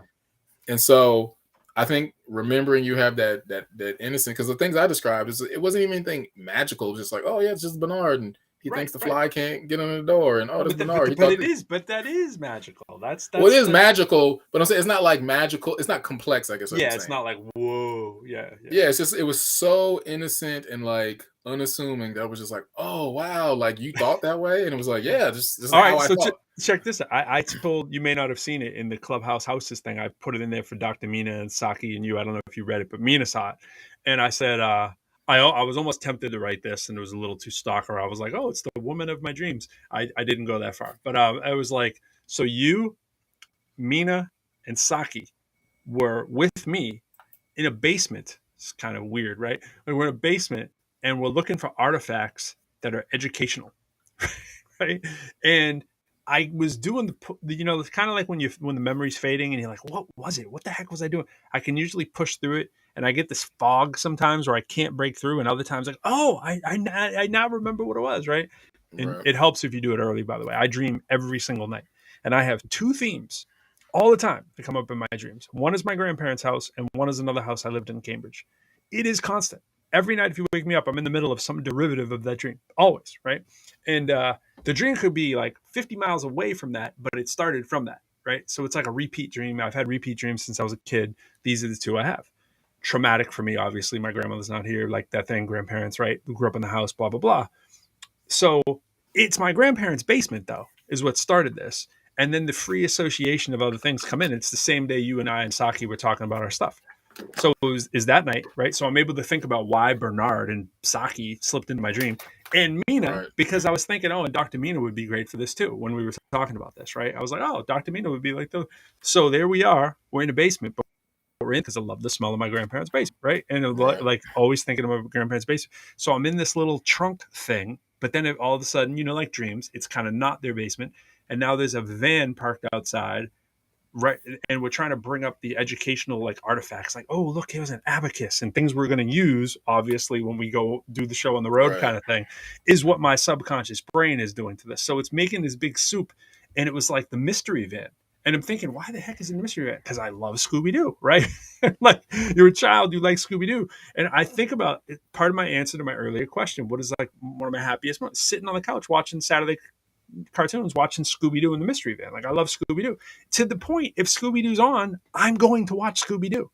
And so I think remembering you have that innocent, because the things I described is it wasn't even anything magical. It was just like, oh yeah, it's just Bernard, and he thinks the fly can't get in the door, and oh, that's Bernard. But that is magical. That's well, it is magical, but I'm saying it's not like magical. It's not complex, I guess. Yeah, it's not like whoa. Yeah. It's just it was so innocent and like unassuming that I was just like, oh wow, like you thought that way, and it was like, yeah, this is how I thought. Check this out. I told you may not have seen it in the Clubhouse Houses thing. I put it in there for Dr. Mina and Saki and you. I don't know if you read it, but Mina saw it, and I said, I was almost tempted to write this, and it was a little too stalker. I was like, oh, it's the woman of my dreams. I didn't go that far, but I was like, so you, Mina, and Saki were with me in a basement. It's kind of weird, right? We're in a basement and we're looking for artifacts that are educational, right? And I was doing it's kind of like when the memory's fading and you're like, what was it? What the heck was I doing? I can usually push through it, and I get this fog sometimes where I can't break through, and other times like, oh, I now remember what it was, right? And it helps if you do it early, by the way. I dream every single night, and I have two themes all the time that come up in my dreams. One is my grandparents' house, and one is another house I lived in Cambridge. It is constant. Every night, if you wake me up, I'm in the middle of some derivative of that dream, always, right? And the dream could be like 50 miles away from that, but it started from that, right? So it's like a repeat dream. I've had repeat dreams since I was a kid. These are the two I have. Traumatic for me, obviously. My grandmother's not here, like that thing, grandparents, right? Who grew up in the house, blah, blah, blah. So it's my grandparents' basement, though, is what started this. And then the free association of other things come in. It's the same day you and I and Saki were talking about our stuff. So is that night, right? So I'm able to think about why Bernard and Saki slipped into my dream. And Mina, because I was thinking, oh, and Dr. Mina would be great for this too, when we were talking about this, right? I was like, oh, Dr. Mina would be like the... So there we are. We're in a basement, but we're in because I love the smell of my grandparents' basement, right? And like always thinking of my grandparents' basement. So I'm in this little trunk thing, but then all of a sudden, like dreams, it's kind of not their basement. And now there's a van parked outside, right? And we're trying to bring up the educational like artifacts, like, oh, look, here's an abacus and things we're going to use, obviously, when we go do the show on the road kind of thing, is what my subconscious brain is doing to this. So it's making this big soup. And it was like the mystery van. And I'm thinking, why the heck is it a mystery van? Because I love Scooby-Doo, right? Like, you're a child, you like Scooby-Doo. And I think about it, part of my answer to my earlier question, what is like one of my happiest moments? Sitting on the couch watching Saturday cartoons, watching Scooby-Doo in the mystery van. Like, I love Scooby-Doo to the point, if Scooby-Doo's on, I'm going to watch Scooby-Doo.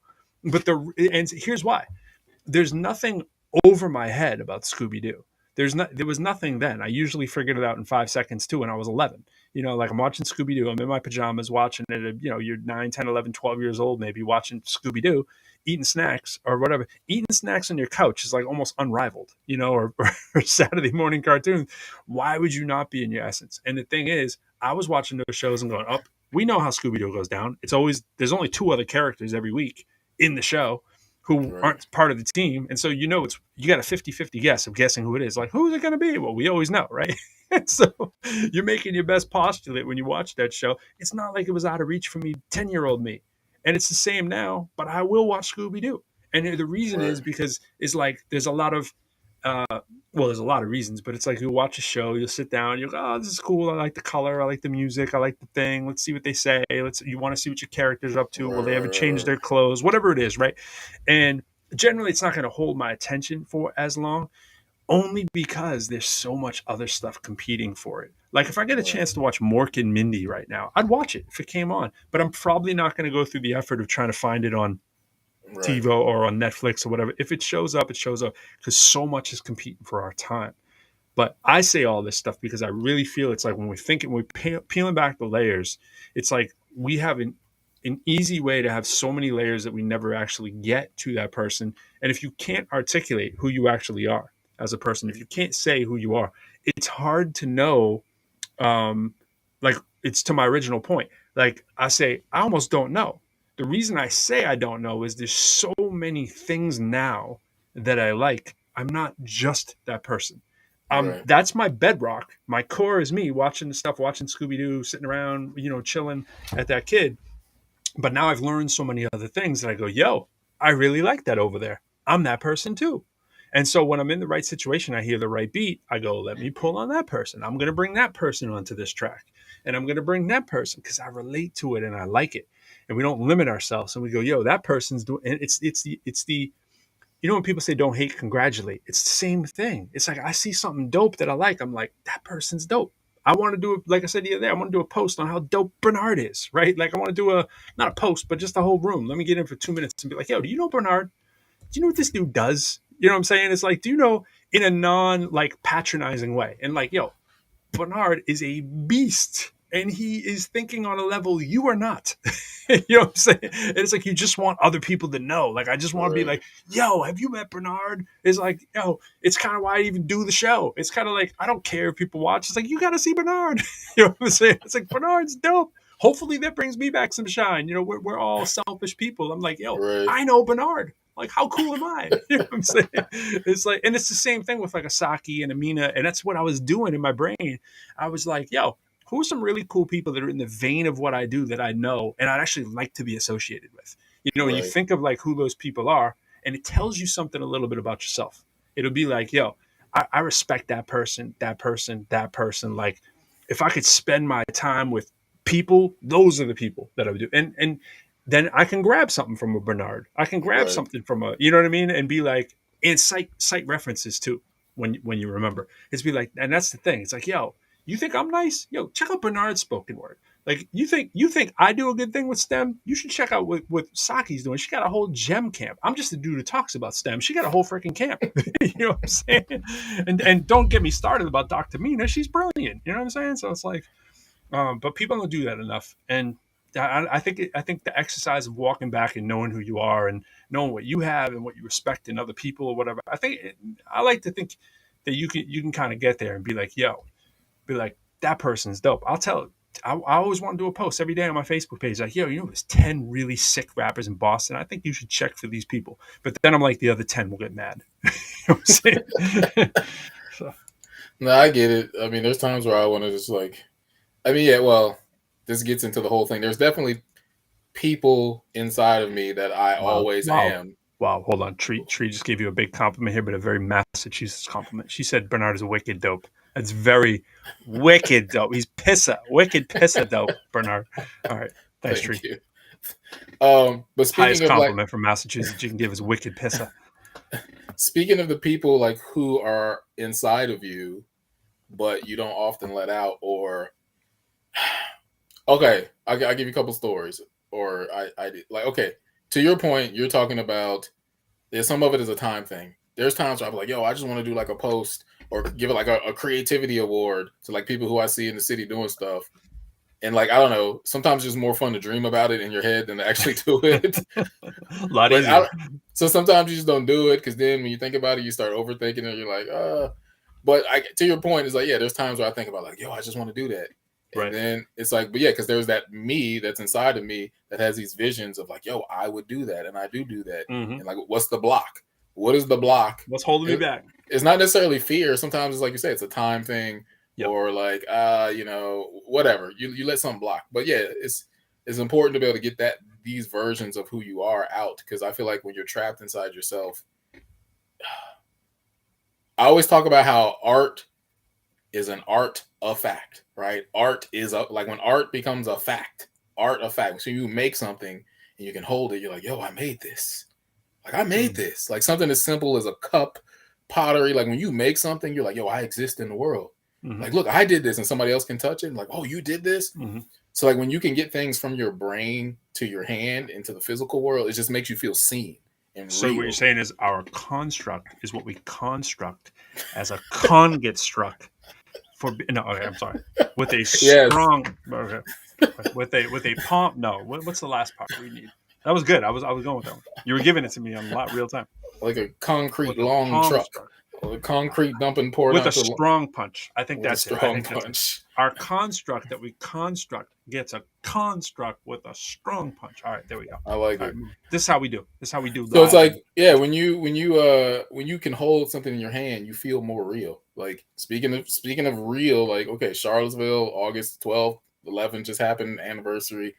But and here's why: there's nothing over my head about Scooby-Doo. There was nothing then. I usually figured it out in 5 seconds too when I was 11. Like I'm watching Scooby-Doo, I'm in my pajamas watching it. You're 9, 10, 11, 12 years old, maybe watching Scooby-Doo, eating snacks or whatever. Eating snacks on your couch is like almost unrivaled, or Saturday morning cartoons. Why would you not be in your essence? And the thing is, I was watching those shows and going, oh, we know how Scooby-Doo goes down. There's only 2 other characters every week in the show who aren't part of the team. And so, you got a 50-50 guess of guessing who it is. Like, who's it going to be? Well, we always know, right? And so you're making your best postulate when you watch that show. It's not like it was out of reach for me, 10-year-old me. And it's the same now, but I will watch Scooby-Doo. And the reason is because it's like, there's a lot of, there's a lot of reasons, but it's like you'll watch a show, you'll sit down, you'll go, oh, this is cool. I like the color. I like the music. I like the thing. Let's see what they say. You want to see what your character's up to. Will they ever change their clothes? Whatever it is, right? And generally, it's not going to hold my attention for as long, only because there's so much other stuff competing for it. Like if I get a chance to watch Mork and Mindy right now, I'd watch it if it came on, but I'm probably not going to go through the effort of trying to find it on TiVo or on Netflix or whatever. If it shows up, it shows up, because so much is competing for our time. But I say all this stuff because I really feel it's like when we're peeling back the layers, it's like we have an easy way to have so many layers that we never actually get to that person. And if you can't articulate who you actually are as a person, if you can't say who you are, it's hard to know. Like, it's to my original point. Like I say, I almost don't know. The reason I say I don't know is there's so many things now that I like. I'm not just that person. That's my bedrock. My core is me watching the stuff, watching Scooby-Doo, sitting around, chilling at that kid. But now I've learned so many other things that I go, yo, I really like that over there. I'm that person too. And so when I'm in the right situation, I hear the right beat, I go, let me pull on that person. I'm going to bring that person onto this track. And I'm going to bring that person because I relate to it and I like it. And we don't limit ourselves. And we go, yo, that person's doing and it's the when people say don't hate, congratulate. It's the same thing. It's like I see something dope that I like. I'm like, that person's dope. I want to do it, like I said the other day, I want to do a post on how dope Bernard is, right? Like I want to do not a post, but just a whole room. Let me get in for 2 minutes and be like, yo, do you know Bernard? Do you know what this dude does? You know what I'm saying? It's like, do you know in a non like patronizing way? And like, yo, Bernard is a beast and he is thinking on a level you are not. You know what I'm saying? And it's like you just want other people to know. Like I just want to be Right. like, yo, have you met Bernard? It's like, yo, it's kind of why I even do the show. It's kind of like I don't care if people watch. It's like you got to see Bernard. You know what I'm saying? It's like Bernard's dope. Hopefully that brings me back some shine. We're all selfish people. I'm like, yo, Right. I know Bernard. Like, how cool am I? You know what I'm saying? It's like, and it's the same thing with like Asaki and Amina. And that's what I was doing in my brain. I was like, yo, who are some really cool people that are in the vein of what I do that I know and I'd actually like to be associated with? And you Right. think of like who those people are, and it tells you something a little bit about yourself. It'll be like, yo, I respect that person, that person, that person. Like, if I could spend my time with people, those are the people that I would do. And then I can grab something from a Bernard. I can grab Right. something from you know what I mean, and be like, and cite references too when you remember. It's be like, and that's the thing. It's like, yo, you think I'm nice? Yo, check out Bernard's spoken word. Like you think I do a good thing with STEM? You should check out what Saki's doing. She got a whole gem camp. I'm just a dude who talks about STEM. She got a whole freaking camp. You know what I'm saying? And don't get me started about Dr. Mina. She's brilliant. You know what I'm saying? So it's like, but people don't do that enough. And I think the exercise of walking back and knowing who you are and knowing what you have and what you respect in other people or whatever. I like to think that you can kind of get there and be like, yo, be like, that person's dope. I always want to do a post every day on my Facebook page, like, yo, there's 10 really sick rappers in Boston. I think you should check for these people. But then I'm like, the other 10 will get mad. You know what I'm saying? So, No, I get it. I mean, there's times where I want to just like, I mean, yeah, well, this gets into the whole thing. There's definitely people inside of me that I wow, always wow, am. wow. Hold on, Tree just gave you a big compliment here, but a very Massachusetts compliment. She said Bernard is wicked dope. That's very wicked dope. He's wicked pissa dope, Bernard. All right, thanks, Thank Tree. you. But Highest speaking of like, compliment from Massachusetts you can give is wicked pissa. speaking of the people like who are inside of you, but you don't often let out, or okay, I'll give you a couple stories, or I did like okay. To your point, you're talking about some of it is a time thing. There's times where I'm like, yo, I just want to do like a post or give it like a creativity award to like people who I see in the city doing stuff. And like, I don't know, sometimes it's more fun to dream about it in your head than to actually do it. A lot But easier. so sometimes you just don't do it because then when you think about it, you start overthinking it. You're like, But to your point, it's like, yeah, there's times where I think about like, yo, I just want to do that. And Right. then it's like, but yeah, because there's that me that's inside of me that has these visions of like, yo, I would do that. And I do that. Mm-hmm. And like, what's the block? What is the block? What's holding me back? It's not necessarily fear. Sometimes it's like you say, it's a time thing Yep. or like, whatever. You let something block. But yeah, it's important to be able to get these versions of who you are out. Because I feel like when you're trapped inside yourself, I always talk about how art is an art of fact, right? Art is like when art becomes a fact, art of fact. So you make something and you can hold it. You're like, yo, I made this. Like I made this. Like something as simple as a cup, pottery. Like when you make something, you're like, yo, I exist in the world. Mm-hmm. Like, look, I did this, and somebody else can touch it. And like, oh, you did this. Mm-hmm. So like when you can get things from your brain to your hand into the physical world, it just makes you feel seen and So what you're real. saying is our construct is what we construct as a con gets struck for no. Okay, I'm sorry. With a Yes. strong okay. With a palm. No, what's the last part we need? That was good. I was going with that one. You were giving it to me on real time. Like a concrete With a long palm truck. struck. Or a concrete dumping poured With a onto strong punch. I think with a that's it. strong punch. Our construct that we construct gets a construct with a strong punch. All right, there we go. I like All it. right, this is how we do. This is how we do So it's live. like, yeah, when you can hold something in your hand, you feel more real. Like speaking of real, like okay, Charlottesville, August 12th, 11 just happened, anniversary.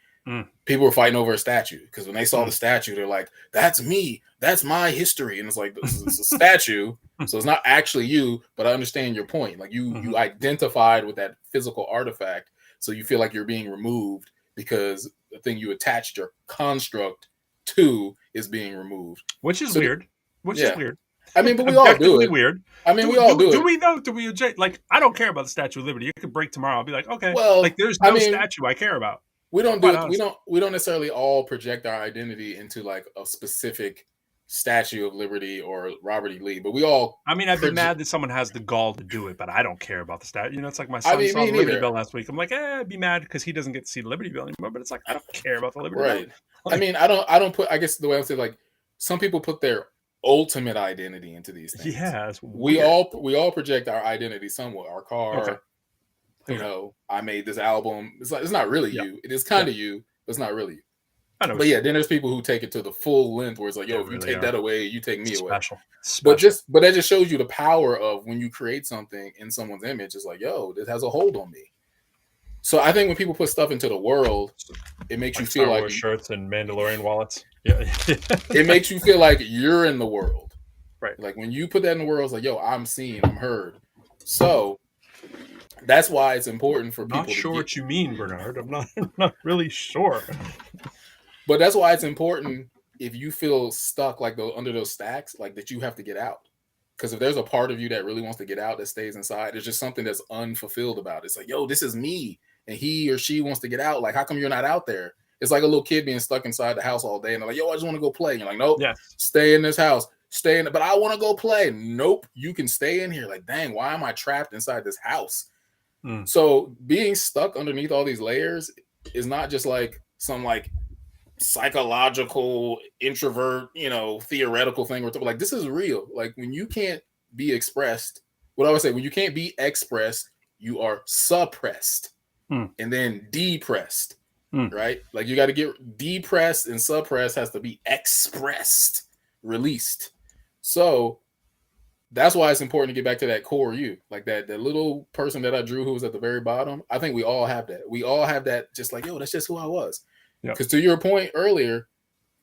People were fighting over a statue because when they saw the Mm. statue, they're like, "That's me. That's my history." And it's like, this is a statue, so it's not actually you. But I understand your point. Like you identified with that physical artifact, so you feel like you're being removed because the thing you attached your construct to is being removed. Which is So weird. Which is weird. I mean, but we all do Objectively it. weird. I mean, we all do Do it. we though? Do we like? I don't care about the Statue of Liberty. It could break tomorrow. I'll be like, okay. Like Well, there's I no mean, statue I care about. we don't do Quite it. honestly. We don't necessarily all project our identity into like a specific Statue of Liberty or Robert E. Lee, but we all. I mean, I'd be mad that someone has the gall to do it, but I don't care about the statue. You know, it's like my I son mean, saw me the Liberty neither. Bell last week. I'm like, I'd be mad because he doesn't get to see the Liberty Bell anymore. But it's like I don't care about the Liberty Right. Bell. I mean, I don't put. I guess the way I say, like, some people put their ultimate identity into these things. Yeah, it's we weird. all project our identity somewhat. Our car. Okay. You know, I made this album. It's like it's not really you. It is kind of you, but it's not really you. I know. But yeah, then there's people who take it to the full length, where it's like, yo, if you take that away, you take me away. Special. But that just shows you the power of when you create something in someone's image. It's like, yo, this has a hold on me. So I think when people put stuff into the world, it makes you feel Star like Wars shirts and Mandalorian wallets. Yeah. it makes you feel like you're in the world. Right. Like when you put that in the world, it's like, yo, I'm seen, I'm heard. So that's why it's important for people. Not sure what you mean, Bernard. I'm not really sure. But that's why it's important if you feel stuck like under those stacks, like that you have to get out. Because if there's a part of you that really wants to get out that stays inside, there's just something that's unfulfilled about it. It's like, yo, this is me. And he or she wants to get out. Like, how come you're not out there? It's like a little kid being stuck inside the house all day. And they're like, yo, I just want to go play. And you're like, nope, stay in this house. Stay in it. But I want to go play. Nope, you can stay in here. Like, dang, why am I trapped inside this house? So being stuck underneath all these layers is not just like some like psychological introvert, theoretical thing. Or like, this is real. Like when you can't be expressed, what I would say, when you can't be expressed, you are suppressed and then depressed, right? Like you got to get depressed and suppressed has to be expressed, released. So that's why it's important to get back to that core you, like that little person that I drew who was at the very bottom. I think we all have that. We all have that, just like, yo, that's just who I was. Because to your point earlier,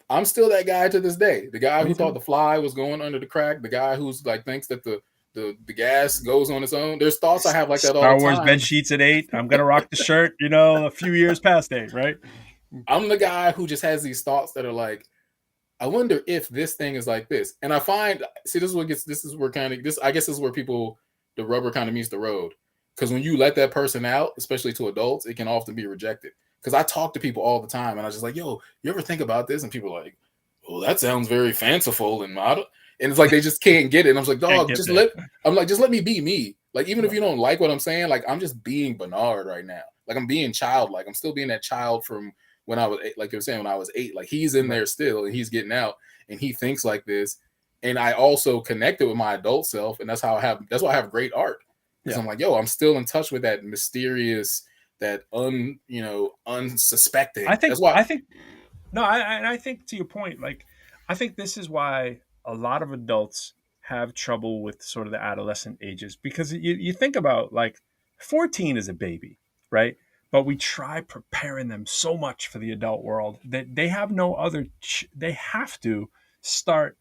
I'm still that guy to this day. The guy who thought the fly was going under the crack. The guy who's like thinks that the gas goes on its own. There's thoughts I have like that all the time. Star Wars bed sheets at 8. I'm gonna rock the shirt. A few years past 8, right? I'm the guy who just has these thoughts that are like, I wonder if this thing is like this. And I find, see, this is where people, the rubber kind of meets the road. Because when you let that person out, especially to adults, it can often be rejected. Because I talk to people all the time and I was just like, yo, you ever think about this? And people are like, well, that sounds very fanciful and model. And it's like, they just can't get it. And I was like, dog, just let me be me. Like, even if you don't like what I'm saying, like, I'm just being Bernard right now. Like, I'm being childlike. I'm still being that child from when I was 8, like you were saying, when I was 8, like he's in there still and he's getting out and he thinks like this. And I also connected with my adult self. And that's why I have great art. Because I'm like, yo, I'm still in touch with that mysterious, that unsuspecting. I think to your point, like, I think this is why a lot of adults have trouble with sort of the adolescent ages, because you think about like 14 is a baby, right? But we try preparing them so much for the adult world that they have no other, they have to start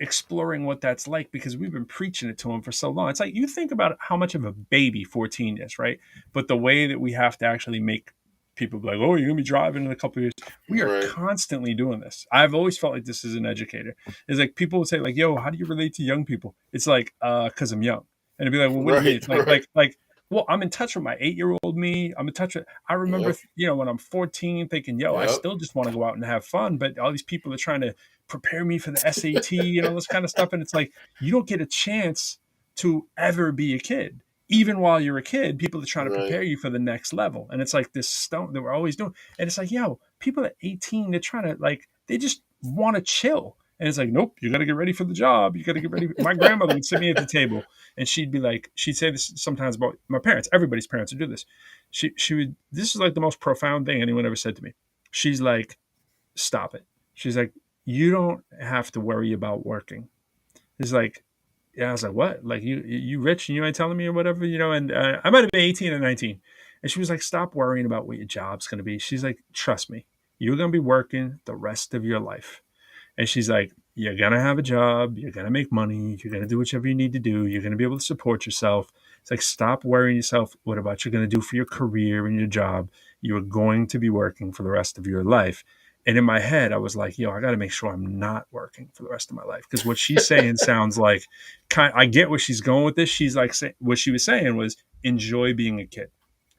exploring what that's like because we've been preaching it to them for so long. It's like, you think about how much of a baby 14 is, right? But the way that we have to actually make people be like, oh, you're going to be driving in a couple of years. We are constantly doing this. I've always felt like this as an educator. It's like people would say like, yo, how do you relate to young people? It's like, because I'm young. And it'd be like, well, what do you mean? It's like, well, I'm in touch with my 8-year-old me. I'm in touch with, I remember, when I'm 14 thinking, yo, I still just want to go out and have fun. But all these people are trying to prepare me for the SAT and all this kind of stuff. And it's like, you don't get a chance to ever be a kid. Even while you're a kid, people are trying to prepare you for the next level. And it's like this stunt that we're always doing. And it's like, yo, people at 18, they're trying to like, they just want to chill. And it's like, nope, you got to get ready for the job. You got to get ready. My grandmother would sit me at the table and she'd be like, she'd say this sometimes about my parents. Everybody's parents would do this. She would, this is like the most profound thing anyone ever said to me. She's like, stop it. She's like, you don't have to worry about working. It's like, yeah, I was like, what? Like, you rich and you ain't telling me or whatever, and I might have been 18 or 19. And she was like, stop worrying about what your job's going to be. She's like, trust me. You're going to be working the rest of your life. And she's like, you're going to have a job. You're going to make money. You're going to do whatever you need to do. You're going to be able to support yourself. It's like, stop worrying yourself what about you're going to do for your career and your job. You're going to be working for the rest of your life. And in my head, I was like, yo, I got to make sure I'm not working for the rest of my life. Because what she's saying sounds like, I get where she's going with this. She's like, what she was saying was, enjoy being a kid.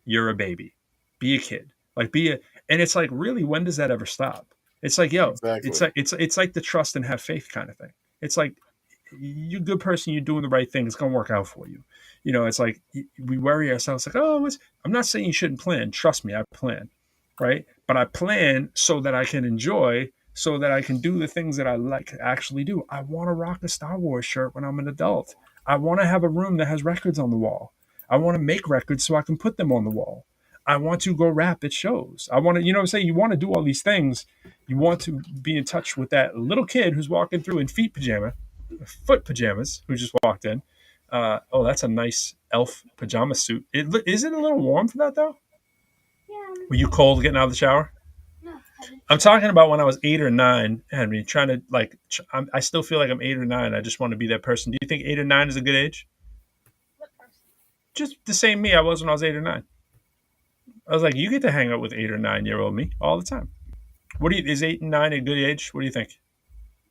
You're a baby. Be a kid. Like, and it's like, really, when does that ever stop? It's like, yo, Exactly. it's like the trust and have faith kind of thing. It's like, you're a good person, you're doing the right thing, it's gonna work out for you. It's like we worry ourselves like, oh, I'm not saying you shouldn't plan. Trust me, I plan, right? But I plan so that I can enjoy, so that I can do the things that I like to actually do. I want to rock a Star Wars shirt when I'm an adult. I want to have a room that has records on the wall. I want to make records so I can put them on the wall. I want to go rap at shows. I want to, what I'm saying? You want to do all these things. You want to be in touch with that little kid who's walking through in foot pajamas, who just walked in. Oh, that's a nice elf pajama suit. Is it a little warm for that, though? Yeah. Were you cold getting out of the shower? No. I'm talking about when I was 8 or 9, Henry, trying to, like, I still feel like I'm 8 or 9. I just want to be that person. Do you think 8 or 9 is a good age? What person? Just the same me I was when I was 8 or 9. I was like, you get to hang out with 8 or 9-year-old me all the time. Is 8 and 9 a good age? What do you think?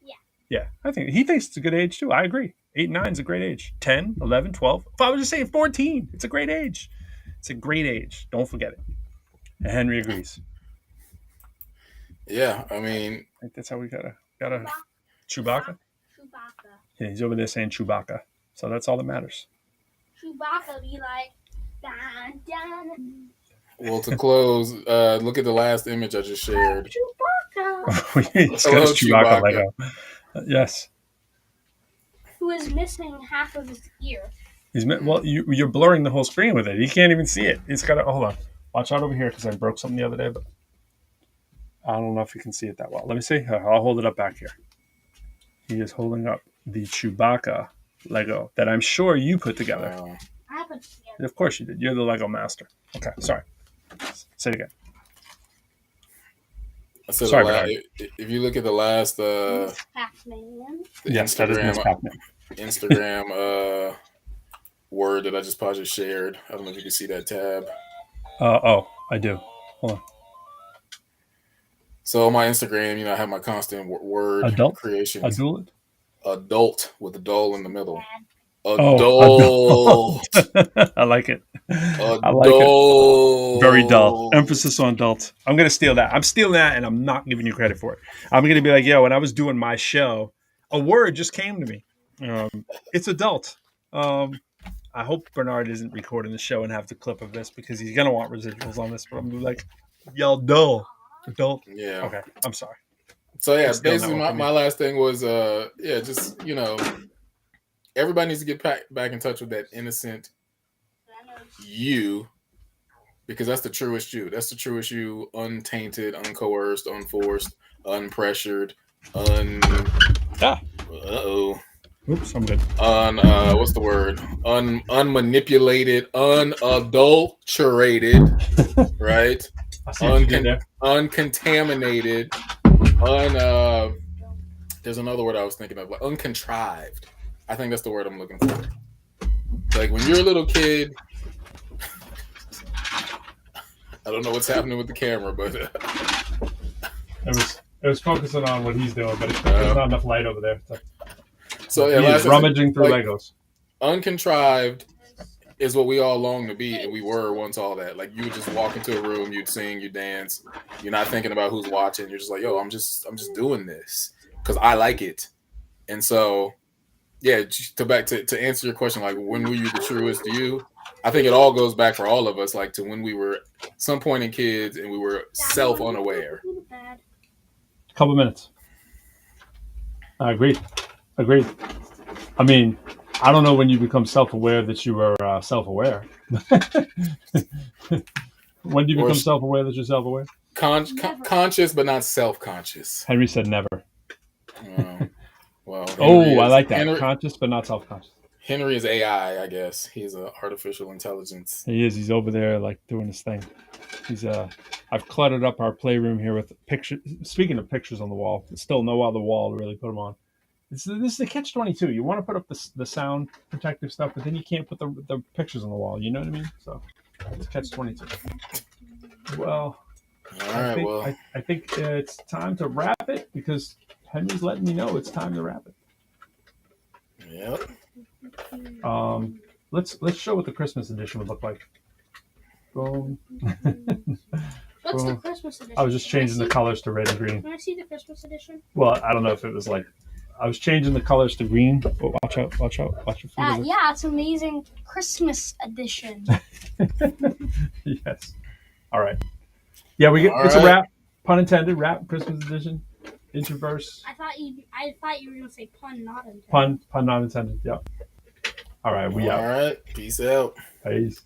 Yeah. Yeah, I think he thinks it's a good age too. I agree. 8 and 9 is a great age. 10, 11, 12. If I was just saying 14, it's a great age. It's a great age. Don't forget it. And Henry agrees. Yeah, I mean, I think that's how we gotta Chewbacca. Yeah, he's over there saying Chewbacca. So that's all that matters. Chewbacca be like, dun, dun. well, to close, look at the last image I just shared. Chewbacca. It's got his Chewbacca Lego. Yes. Who is missing half of his ear. You're blurring the whole screen with it. You can't even see it. It's got to, hold on. Watch out over here because I broke something the other day, but I don't know if you can see it that well. Let me see. I'll hold it up back here. He is holding up the Chewbacca Lego that I'm sure you put together. I put it together. Of course you did. You're the Lego master. Okay, sorry. Say it again. So sorry, if you look at the last Pac-Man. Yes, that is Miss Pac-Man. Instagram word that I just probably shared. I don't know if you can see that tab. I do. Hold on. So on my Instagram, I have my constant word creations. Adult with a dull in the middle. Adult. I like it. Adult. I like it. Very dull. Emphasis on adult. I'm going to steal that. I'm stealing that, and I'm not giving you credit for it. I'm going to be like, yo, when I was doing my show, a word just came to me. It's adult. I hope Bernard isn't recording the show and have the clip of this because he's going to want residuals on this. But I'm like, y'all dull. Adult. Yeah. Okay. I'm sorry. So, yeah, basically my last thing was, just, everybody needs to get back in touch with that innocent you, because that's the truest you. That's the truest you, untainted, uncoerced, unforced, unpressured, Oops, I'm good. What's the word? Unmanipulated, unadulterated, right? Uncontaminated, there's another word I was thinking of, like uncontrived. I think that's the word I'm looking for. Like when you're a little kid, I don't know what's happening with the camera, but it was focusing on what he's doing, but there's not enough light over there. So yeah, he's rummaging through Legos. Uncontrived is what we all long to be, and we were once all that. Like you would just walk into a room, you'd sing, you dance. You're not thinking about who's watching. You're just like, yo, I'm just doing this because I like it. And so, yeah, to answer your question, like when were you the truest you? I think it all goes back for all of us, like to when we were some point in kids and we were self-unaware. Couple minutes. Agreed. I mean, I don't know when you become self-aware that you are self-aware. When do you become self-aware that you're self-aware? Conscious, but not self-conscious. Henry said never. Well. I like that. Conscious, but not self-conscious. Henry is AI, I guess. He's an artificial intelligence. He is. He's over there, like doing his thing. I I've cluttered up our playroom here with pictures. Speaking of pictures on the wall, there's still no other wall to really put them on. This is the catch-22. You want to put up the sound protective stuff, but then you can't put the pictures on the wall. You know what I mean? So it's catch-22. Well, All right. I think it's time to wrap it because Henry's letting me know it's time to wrap it. Yep. Let's show what the Christmas edition would look like. Boom. What's the Christmas edition? I was just changing the colors to red and green. Can I see the Christmas edition? Well, I don't know if it was like I was changing the colors to green. But watch out! Watch your feet. Yeah, it's amazing Christmas edition. Yes. All right. Yeah, it's a wrap. Pun intended. Wrap Christmas edition. Introverse. I thought you were gonna say pun not intended. Pun not intended. Yeah. All right. We out. All right. Peace out. Peace.